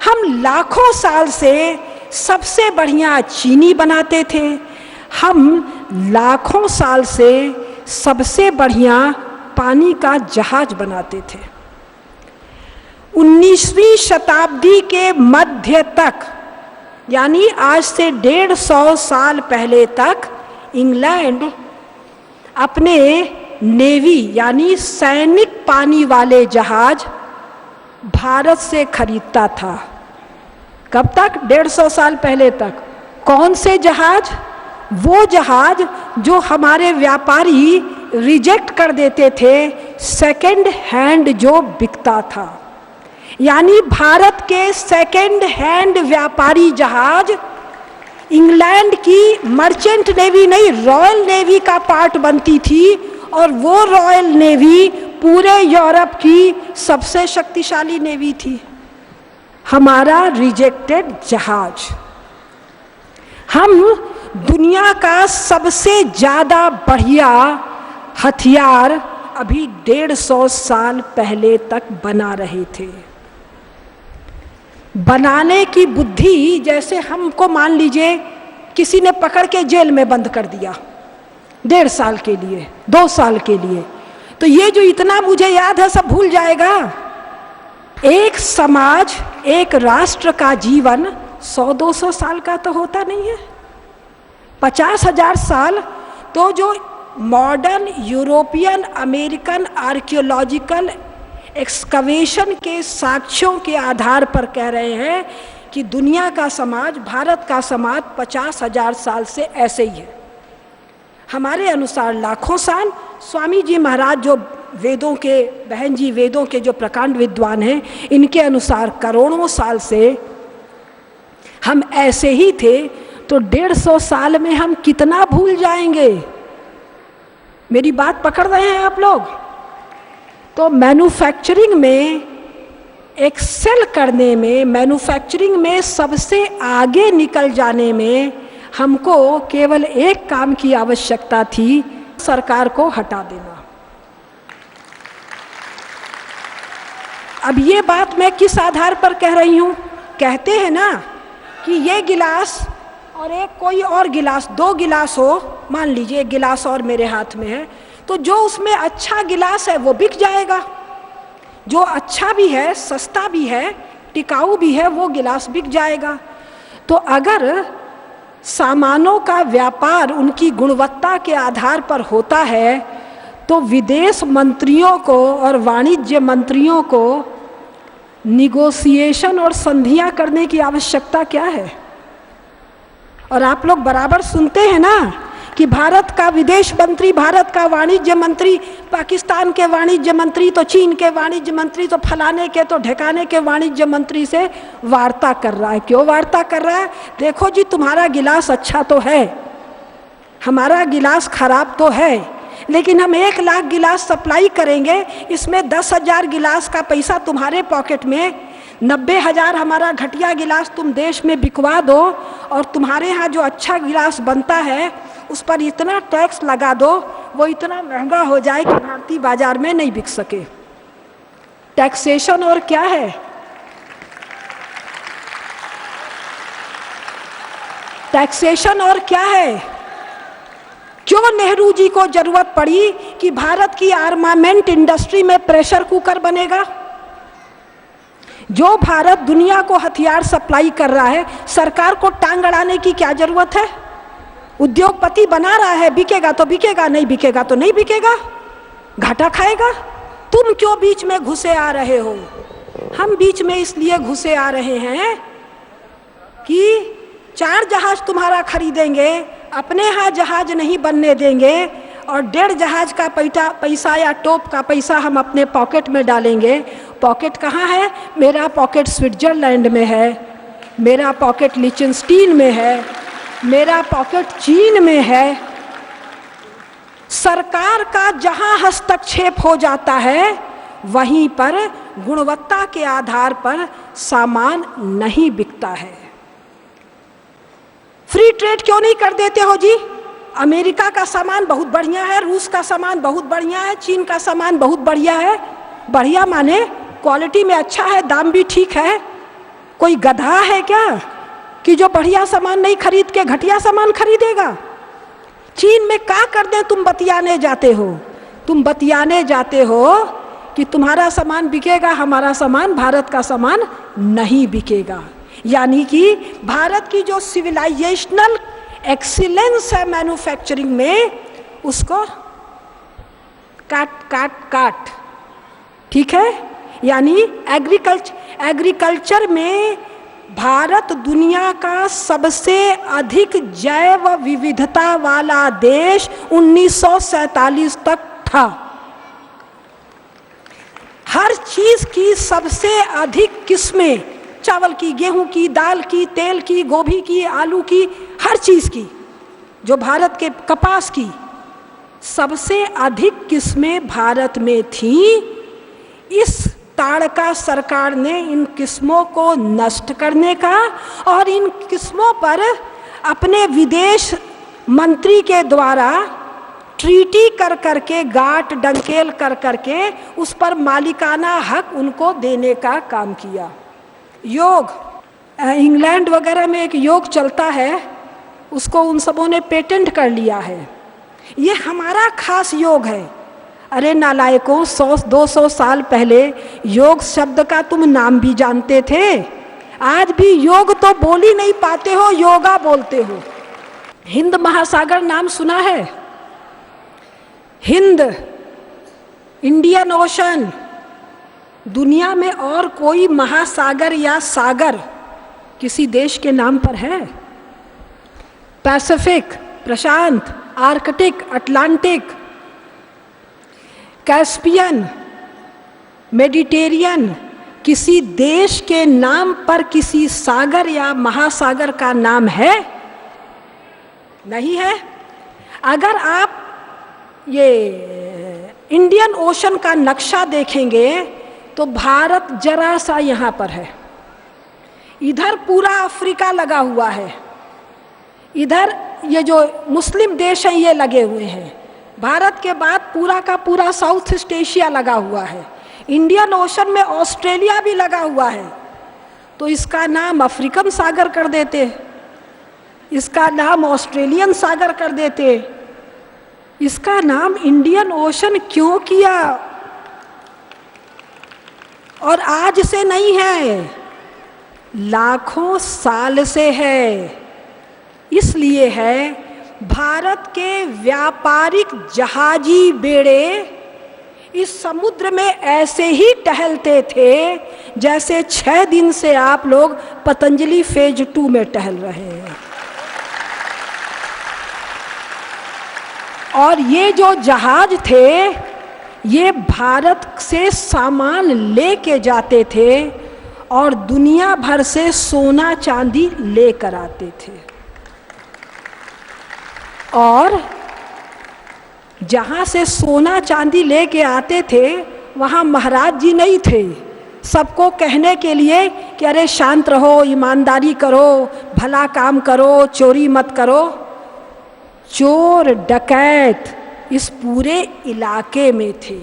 हम लाखों साल से सबसे बढ़िया चीनी बनाते थे, हम लाखों साल से सबसे बढ़िया पानी का जहाज बनाते थे। 19वीं शताब्दी के मध्य तक यानी आज से 150 साल पहले तक इंग्लैंड अपने नेवी यानी सैनिक पानी वाले जहाज भारत से खरीदता था। कब तक? 150 साल पहले तक। कौन से जहाज? वो जहाज जो हमारे व्यापारी रिजेक्ट कर देते थे, सेकंड हैंड जो बिकता था। यानी भारत के सेकंड हैंड व्यापारी जहाज इंग्लैंड की मर्चेंट नेवी नहीं, रॉयल नेवी का पार्ट बनती थी, और वो रॉयल नेवी पूरे यूरोप की सबसे शक्तिशाली नेवी थी। हमारा रिजेक्टेड जहाज। हम दुनिया का सबसे ज़्यादा बढ़िया हथियार अभी 150 साल पहले तक बना रहे थे। बनाने की बुद्धि, जैसे हमको मान लीजिए किसी ने पकड़ के जेल में बंद कर दिया 1.5 साल के लिए, 2 साल के लिए, तो ये जो इतना मुझे याद है सब भूल जाएगा। एक समाज, एक राष्ट्र का जीवन 100-200 साल का तो होता नहीं है, 50,000 साल। तो जो modern European American archaeological excavation के साक्ष्यों के आधार पर कह रहे हैं कि दुनिया का समाज, भारत का समाज 50,000 साल से ऐसे ही है। हमारे अनुसार लाखों साल। स्वामी जी महाराज जो वेदों के, बहन जी वेदों के जो प्रकांड विद्वान हैं, इनके अनुसार करोड़ों साल से हम ऐसे ही थे। तो 150 साल में हम कितना भूल जाएंगे? मेरी बात पकड़ रहे हैं आप लोग? तो मैन्युफैक्चरिंग में एक्सेल करने में, मैन्युफैक्चरिंग में सबसे आगे निकल जाने में हमको केवल एक काम की आवश्यकता थी, सरकार को हटा देना। अब ये बात मैं किस आधार पर कह रही हूँ? कहते हैं ना कि ये गिलास और एक कोई और गिलास, 2 गिलास हो, मान लीजिए एक गिलास और मेरे हाथ में है, तो जो उसमें अच्छा गिलास है वो बिक जाएगा, जो अच्छा भी है, सस्ता भी है, टिकाऊ भी है, वो गिलास बिक जाएगा। तो अगर सामानों का व्यापार उनकी गुणवत्ता के आधार पर होता है, तो विदेश मंत्रियों को और वाणिज्य मंत्रियों को निगोशिएशन और संधियां करने की आवश्यकता क्या है? और आप लोग बराबर सुनते हैं ना कि भारत का विदेश मंत्री, भारत का वाणिज्य मंत्री, पाकिस्तान के वाणिज्य मंत्री, तो चीन के वाणिज्य मंत्री, तो फलाने के, तो ढेकाने के वाणिज्य मंत्री से वार्ता कर रहा है। क्यों वार्ता कर रहा है? देखो जी, तुम्हारा गिलास अच्छा तो है, हमारा गिलास खराब तो है, लेकिन हम 1 लाख गिलास सप्लाई करेंगे, इसमें 10,000 गिलास का पैसा तुम्हारे पॉकेट में, 90,000 हमारा घटिया गिलास तुम देश में बिकवा दो, और तुम्हारे यहाँ जो अच्छा गिलास बनता है उस पर इतना टैक्स लगा दो, वो इतना महंगा हो जाए कि भारतीय बाजार में नहीं बिक सके। टैक्सेशन और क्या है? टैक्सेशन और क्या है? क्यों नेहरू जी को जरूरत पड़ी कि भारत की आर्मामेंट इंडस्ट्री में प्रेशर कुकर बनेगा? जो भारत दुनिया को हथियार सप्लाई कर रहा है, सरकार को टांग अड़ाने की क्या जरूरत है? उद्योगपति बना रहा है, बिकेगा तो बिकेगा, नहीं बिकेगा तो नहीं बिकेगा, घाटा खाएगा। तुम क्यों बीच में घुसे आ रहे हो? हम बीच में इसलिए घुसे आ रहे हैं कि 4 जहाज तुम्हारा खरीदेंगे, अपने यहाँ जहाज नहीं बनने देंगे, और 1.5 जहाज का पैसा या टोप का पैसा हम अपने पॉकेट में डालेंगे। पॉकेट कहाँ है? मेरा पॉकेट स्विट्जरलैंड में है, मेरा पॉकेट लिechtenstein में है, मेरा पॉकेट चीन में है। सरकार का जहां हस्तक्षेप हो जाता है, वहीं पर गुणवत्ता के आधार पर सामान नहीं बिकता है। फ्री ट्रेड क्यों नहीं कर देते हो जी? अमेरिका का सामान बहुत बढ़िया है, रूस का सामान बहुत बढ़िया है, चीन का सामान बहुत बढ़िया है। बढ़िया माने क्वालिटी में अच्छा है, दाम भी ठीक है। कोई गधा है क्या कि जो बढ़िया सामान नहीं खरीद के घटिया सामान खरीदेगा? चीन में क्या कर दे? तुम बतियाने जाते हो, तुम बतियाने जाते हो कि तुम्हारा सामान बिकेगा, हमारा सामान, भारत का सामान नहीं बिकेगा। यानी कि भारत की जो सिविलाइजेशनल एक्सीलेंस है मैन्युफैक्चरिंग में, उसको काट, ठीक है। यानी एग्रीकल्चर में भारत दुनिया का सबसे अधिक जैव विविधता वाला देश 1947 तक था। हर चीज की सबसे अधिक किस्में, चावल की, गेहूं की, दाल की, तेल की, गोभी की, आलू की, हर चीज की, जो भारत के कपास की सबसे अधिक किस्में भारत में थी। इस ताड़का सरकार ने इन किस्मों को नष्ट करने का और इन किस्मों पर अपने विदेश मंत्री के द्वारा ट्रीटी कर करके, गांठ डंकेल कर करके उस पर मालिकाना हक उनको देने का काम किया। योग, इंग्लैंड वगैरह में एक योग चलता है, उसको उन सबों ने पेटेंट कर लिया है। ये हमारा खास योग है। अरे नालायकों, 100-200 साल पहले योग शब्द का तुम नाम भी जानते थे। आज भी योग तो बोल ही नहीं पाते हो, योगा बोलते हो। हिंद महासागर नाम सुना है? Hind, Indian ocean. दुनिया में और कोई महासागर या सागर किसी देश के नाम पर है? पैसिफिक, प्रशांत, आर्कटिक, अटलांटिक, कैस्पियन, मेडिटेरियन, किसी देश के नाम पर किसी सागर या महासागर का नाम है? नहीं है। अगर आप ये इंडियन ओशन का नक्शा देखेंगे तो भारत जरा सा यहाँ पर है, इधर पूरा अफ्रीका लगा हुआ है, इधर ये जो मुस्लिम देश हैं ये लगे हुए हैं, भारत के बाद पूरा का पूरा साउथ ईस्ट एशिया लगा हुआ है, इंडियन ओशन में ऑस्ट्रेलिया भी लगा हुआ है। तो इसका नाम अफ्रीकन सागर कर देते, इसका नाम ऑस्ट्रेलियन सागर कर देते, इसका नाम इंडियन ओशन क्यों किया? और आज से नहीं है, लाखों साल से है। इसलिए है भारत के व्यापारिक जहाजी बेड़े इस समुद्र में ऐसे ही टहलते थे जैसे 6 दिन से आप लोग पतंजलि फेज 2 में टहल रहे हैं। और ये जो जहाज थे ये भारत से सामान लेके जाते थे और दुनिया भर से सोना चांदी लेकर आते थे। और जहाँ से सोना चांदी लेके आते थे वहाँ महाराज जी नहीं थे सबको कहने के लिए कि अरे शांत रहो, ईमानदारी करो, भला काम करो, चोरी मत करो। चोर डकैत इस पूरे इलाके में थे।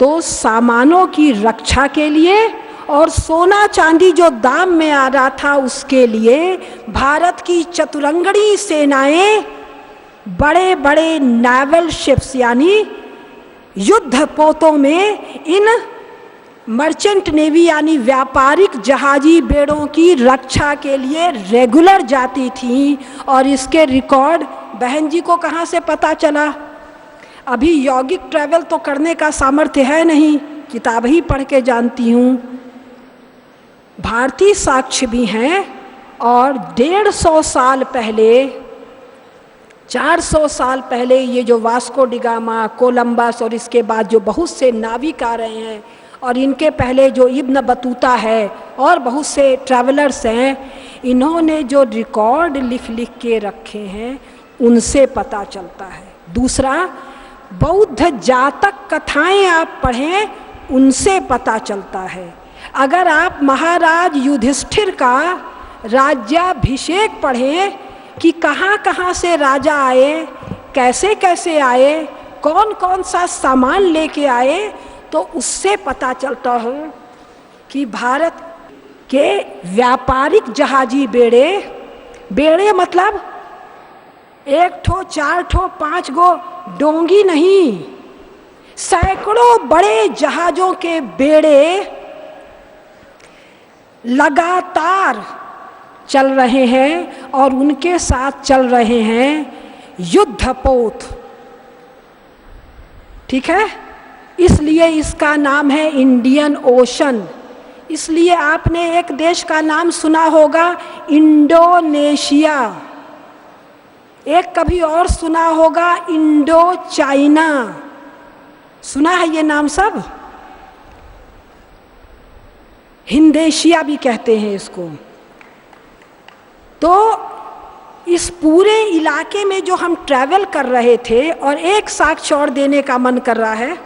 तो सामानों की रक्षा के लिए और सोना चांदी जो दाम में आ रहा था उसके लिए भारत की चतुरंगड़ी सेनाएं बड़े बड़े नेवल शिप्स यानी युद्ध पोतों में इन मर्चेंट नेवी यानी व्यापारिक जहाजी बेड़ों की रक्षा के लिए रेगुलर जाती थी। और इसके रिकॉर्ड बहन जी को कहाँ से पता चला? अभी यौगिक ट्रैवल तो करने का सामर्थ्य है नहीं, किताब ही पढ़ के जानती हूँ। भारतीय साक्ष्य भी हैं और 150 साल पहले, 400 साल पहले ये जो वास्को डिगामा, कोलंबस और इसके बाद जो बहुत से नाविक आ रहे हैं और इनके पहले जो इब्न बतूता है और बहुत से ट्रैवलर्स हैं, इन्होंने जो रिकॉर्ड लिख लिख के रखे हैं उनसे पता चलता है। दूसरा, बौद्ध जातक कथाएं आप पढ़ें उनसे पता चलता है। अगर आप महाराज युधिष्ठिर का राज्याभिषेक पढ़ें कि कहाँ कहाँ से राजा आए, कैसे कैसे आए, कौन कौन सा सामान लेके आए, तो उससे पता चलता है कि भारत के व्यापारिक जहाजी बेड़े मतलब 1 ठो 4 ठो 5 गो डोंगी नहीं, सैकड़ों बड़े जहाजों के बेड़े लगातार चल रहे हैं और उनके साथ चल रहे हैं युद्धपोत। ठीक है, इसलिए इसका नाम है इंडियन ओशन। इसलिए आपने एक देश का नाम सुना होगा इंडोनेशिया, एक कभी और सुना होगा इंडो चाइना। सुना है ये नाम सब? हिंदेशिया भी कहते हैं इसको। तो इस पूरे इलाके में जो हम ट्रैवल कर रहे थे, और एक साक्ष्य और देने का मन कर रहा है,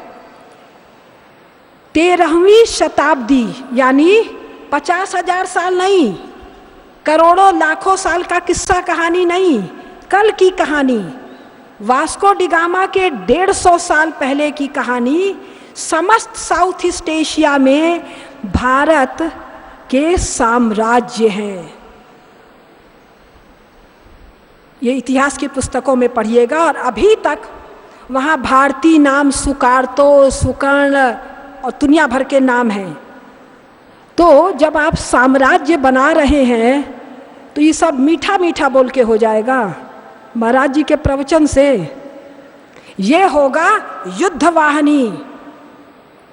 13वीं शताब्दी यानी 50,000 साल नहीं, करोड़ों लाखों साल का किस्सा कहानी नहीं, कल की कहानी, वास्को डिगामा के 150 साल पहले की कहानी। समस्त साउथ ईस्ट एशिया में भारत के साम्राज्य हैं। ये इतिहास की पुस्तकों में पढ़िएगा। और अभी तक वहाँ भारतीय नाम सुकार्तो, सुकर्ण और दुनिया भर के नाम हैं। तो जब आप साम्राज्य बना रहे हैं तो ये सब मीठा मीठा बोल के हो जाएगा। महाराज जी के प्रवचन से ये होगा युद्ध वाहिनी,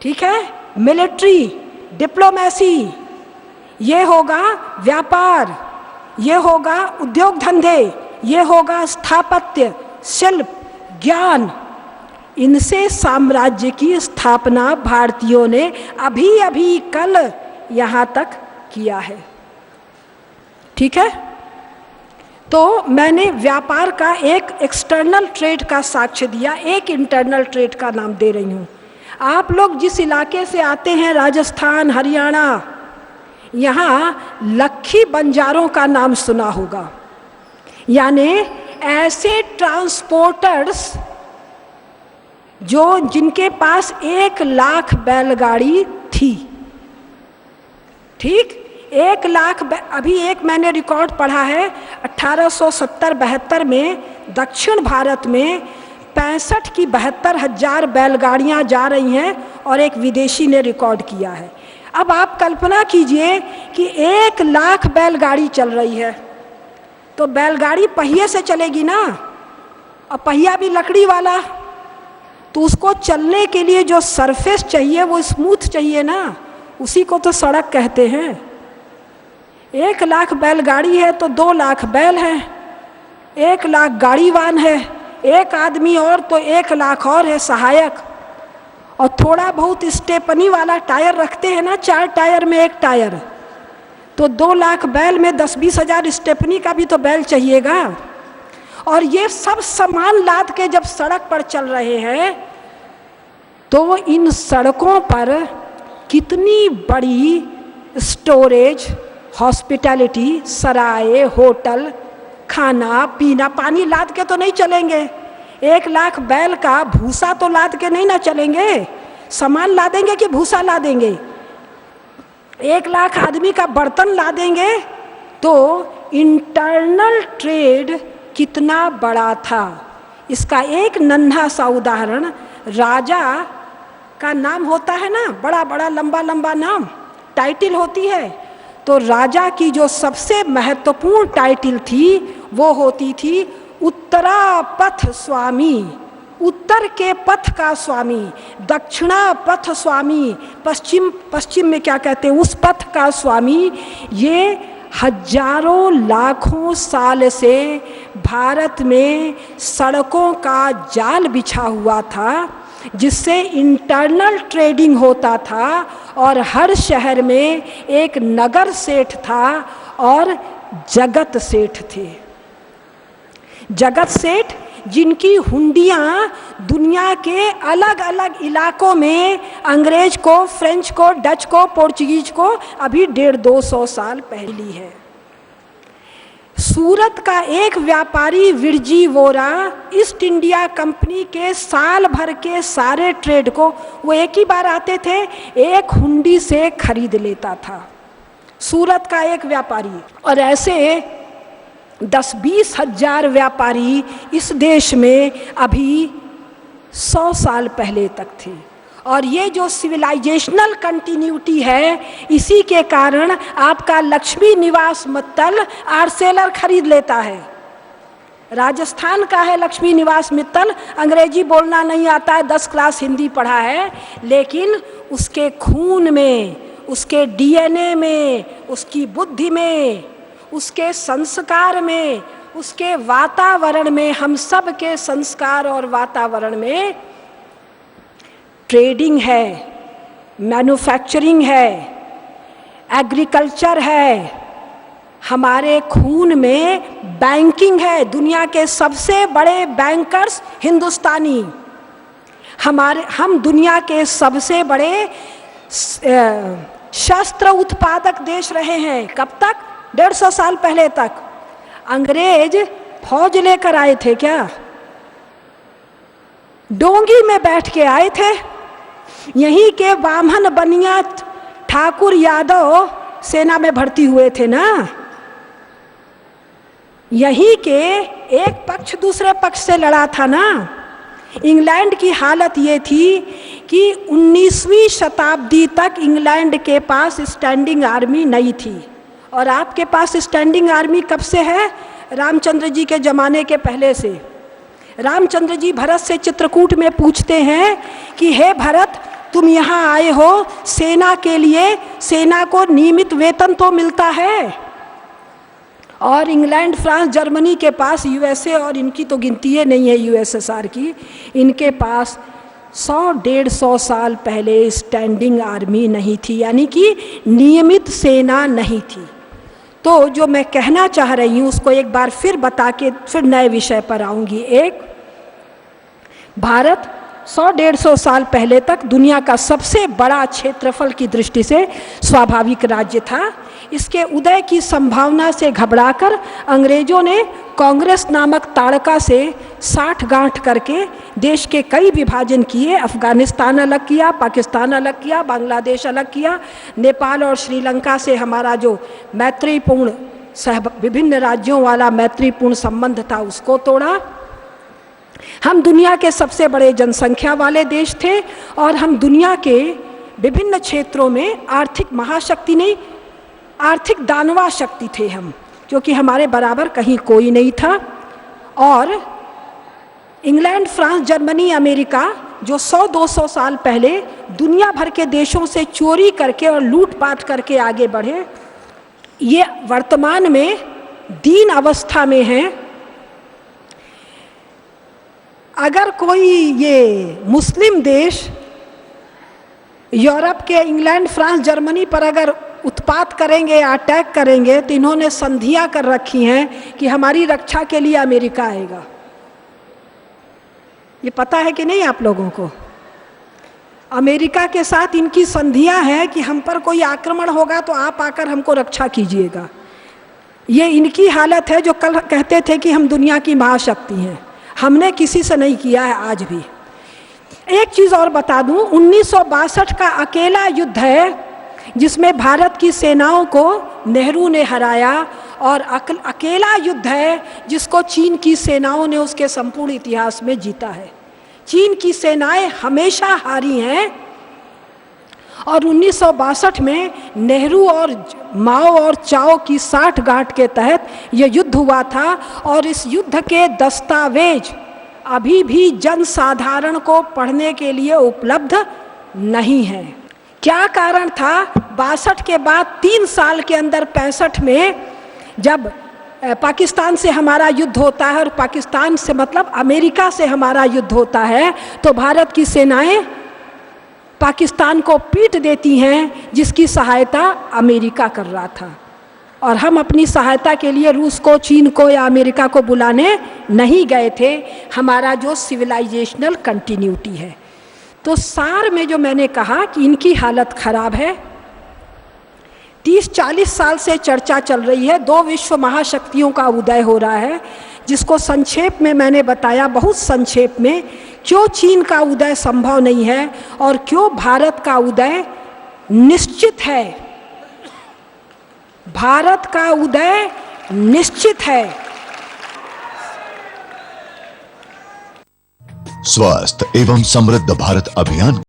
ठीक है, मिलिट्री, डिप्लोमेसी, ये होगा व्यापार, ये होगा उद्योग धंधे, ये होगा स्थापत्य, शिल्प, ज्ञान। इनसे साम्राज्य की स्थापना भारतीयों ने अभी अभी कल यहाँ तक किया है। ठीक है, तो मैंने व्यापार का एक एक्सटर्नल ट्रेड का साक्ष्य दिया, एक इंटरनल ट्रेड का नाम दे रही हूँ। आप लोग जिस इलाके से आते हैं, राजस्थान, हरियाणा, यहाँ लक्खी बंजारों का नाम सुना होगा। यानी ऐसे ट्रांसपोर्टर्स जो जिनके पास 1 लाख बैलगाड़ी थी। ठीक, 1 लाख। अभी एक मैंने रिकॉर्ड पढ़ा है 1870-72 में दक्षिण भारत में 65 की 72,000 बैलगाड़ियां जा रही हैं, और एक विदेशी ने रिकॉर्ड किया है। अब आप कल्पना कीजिए कि 1 लाख बैलगाड़ी चल रही है, तो बैलगाड़ी पहिए से चलेगी ना, और पहिया भी लकड़ी वाला, तो उसको चलने के लिए जो सरफेस चाहिए वो स्मूथ चाहिए ना, उसी को तो सड़क कहते हैं। 1 लाख बैलगाड़ी है तो 2 लाख बैल हैं, 1 लाख गाड़ीवान है, एक आदमी और तो 1 लाख और है सहायक, और थोड़ा बहुत स्टेपनी वाला टायर रखते हैं ना, 4 टायर में 1 टायर, तो 2 लाख बैल में 10-20 हज़ार स्टेपनी का भी तो बैल चाहिएगा। और ये सब सामान लाद के जब सड़क पर चल रहे हैं, तो इन सड़कों पर कितनी बड़ी स्टोरेज, हॉस्पिटैलिटी, सराय, होटल, खाना पीना, पानी लाद के तो नहीं चलेंगे। 1 लाख बैल का भूसा तो लाद के नहीं ना चलेंगे, सामान लादेंगे कि भूसा लादेंगे। 1 लाख आदमी का बर्तन लादेंगे। तो इंटरनल ट्रेड कितना बड़ा था, इसका एक नन्हा सा उदाहरण, राजा का नाम होता है ना, बड़ा बड़ा लंबा लंबा नाम, टाइटिल होती है। तो राजा की जो सबसे महत्वपूर्ण टाइटिल थी वो होती थी उत्तरा पथ स्वामी, उत्तर के पथ का स्वामी, दक्षिणा पथ स्वामी, पश्चिम में क्या कहते हैं, उस पथ का स्वामी। ये हजारों लाखों साल से भारत में सड़कों का जाल बिछा हुआ था, जिससे इंटरनल ट्रेडिंग होता था, और हर शहर में एक नगर सेठ था और जगत सेठ थे। जगत सेठ जिनकी हुंडियाँ दुनिया के अलग अलग इलाकों में अंग्रेज को, फ्रेंच को, डच को, पोर्चुगीज को अभी 150-200 साल पहली है। सूरत का एक व्यापारी Virji Vora east India company के साल भर के सारे ट्रेड को, वो एक ही बार आते थे, एक हुंडी से खरीद लेता था, सूरत का एक व्यापारी। और ऐसे 10-20 हज़ार व्यापारी इस देश में अभी 100 साल पहले तक थे। और ये जो सिविलाइजेशनल कंटिन्यूटी है, इसी के कारण आपका लक्ष्मी निवास मित्तल आर्सेलर खरीद लेता है। राजस्थान का है लक्ष्मी निवास मित्तल, अंग्रेजी बोलना नहीं आता है, 10 क्लास हिंदी पढ़ा है, लेकिन उसके खून में, उसके डीएनए में, उसकी बुद्धि में, उसके संस्कार में, उसके वातावरण में, हम सब के संस्कार और वातावरण में ट्रेडिंग है, मैन्युफैक्चरिंग है, एग्रीकल्चर है, हमारे खून में बैंकिंग है। दुनिया के सबसे बड़े बैंकर्स हिंदुस्तानी, हम दुनिया के सबसे बड़े शस्त्र उत्पादक देश रहे हैं। कब तक? 150 साल पहले तक। अंग्रेज फौज लेकर आए थे क्या? डोंगी में बैठ के आए थे। यहीं के बामन बनिया ठाकुर यादव सेना में भर्ती हुए थे ना। यहीं के एक पक्ष दूसरे पक्ष से लड़ा था ना। इंग्लैंड की हालत ये थी कि 19वीं शताब्दी तक इंग्लैंड के पास स्टैंडिंग आर्मी नहीं थी। और आपके पास स्टैंडिंग आर्मी कब से है? रामचंद्र जी के ज़माने के पहले से। रामचंद्र जी भरत से चित्रकूट में पूछते हैं कि हे भरत, तुम यहाँ आए हो सेना के लिए, सेना को नियमित वेतन तो मिलता है। और इंग्लैंड, फ्रांस, जर्मनी के पास, यूएसए, और इनकी तो गिनती ही नहीं है यूएसएसआर की, इनके पास 100-150 साल पहले स्टैंडिंग आर्मी नहीं थी, यानी कि नियमित सेना नहीं थी। तो जो मैं कहना चाह रही हूँ उसको एक बार फिर बता के फिर नए विषय पर आऊँगी। एक, भारत 100-150 साल पहले तक दुनिया का सबसे बड़ा क्षेत्रफल की दृष्टि से स्वाभाविक राज्य था। इसके उदय की संभावना से घबराकर अंग्रेजों ने कांग्रेस नामक ताड़का से 60 गांठ करके देश के कई विभाजन किए। अफगानिस्तान अलग किया, पाकिस्तान अलग किया, बांग्लादेश अलग किया, नेपाल और श्रीलंका से हमारा जो मैत्रीपूर्ण विभिन्न राज्यों वाला मैत्रीपूर्ण संबंध था उसको तोड़ा। हम दुनिया के सबसे बड़े जनसंख्या वाले देश थे और हम दुनिया के विभिन्न क्षेत्रों में आर्थिक महाशक्ति नहीं, आर्थिक दानवा शक्ति थे हम, क्योंकि हमारे बराबर कहीं कोई नहीं था। और इंग्लैंड, फ्रांस, जर्मनी, अमेरिका जो 100-200 साल पहले दुनिया भर के देशों से चोरी करके और लूटपाट करके आगे बढ़े, ये वर्तमान में दीन अवस्था में हैं। अगर कोई ये मुस्लिम देश यूरोप के, इंग्लैंड, फ्रांस, जर्मनी पर अगर उत्पात करेंगे, अटैक करेंगे, तो इन्होंने संधियां कर रखी हैं कि हमारी रक्षा के लिए अमेरिका आएगा। ये पता है कि नहीं आप लोगों को? अमेरिका के साथ इनकी संधियां हैं कि हम पर कोई आक्रमण होगा तो आप आकर हमको रक्षा कीजिएगा। ये इनकी हालत है जो कल कहते थे कि हम दुनिया की महाशक्ति हैं। हमने किसी से नहीं किया है आज भी। एक चीज़ और बता दूं, 1962 का अकेला युद्ध है जिसमें भारत की सेनाओं को नेहरू ने हराया, और अकेला युद्ध है जिसको चीन की सेनाओं ने उसके संपूर्ण इतिहास में जीता है। चीन की सेनाएं हमेशा हारी हैं और 1962 में नेहरू और माओ और चाओ की 60 गांठ के तहत यह युद्ध हुआ था। और इस युद्ध के दस्तावेज अभी भी जनसाधारण को पढ़ने के लिए उपलब्ध नहीं है। क्या कारण था? 62 के बाद 3 साल के अंदर 65 में जब पाकिस्तान से हमारा युद्ध होता है, और पाकिस्तान से मतलब अमेरिका से हमारा युद्ध होता है, तो भारत की सेनाएं पाकिस्तान को पीट देती हैं, जिसकी सहायता अमेरिका कर रहा था। और हम अपनी सहायता के लिए रूस को, चीन को या अमेरिका को बुलाने नहीं गए थे। हमारा जो सिविलाइजेशनल कंटिन्यूटी है। तो सार में जो मैंने कहा कि इनकी हालत खराब है, 30-40 साल से चर्चा चल रही है, 2 विश्व महाशक्तियों का उदय हो रहा है, जिसको संक्षेप में मैंने बताया, बहुत संक्षेप में, क्यों चीन का उदय संभव नहीं है और क्यों भारत का उदय निश्चित है। भारत का उदय निश्चित है। स्वस्थ एवं समृद्ध भारत अभियान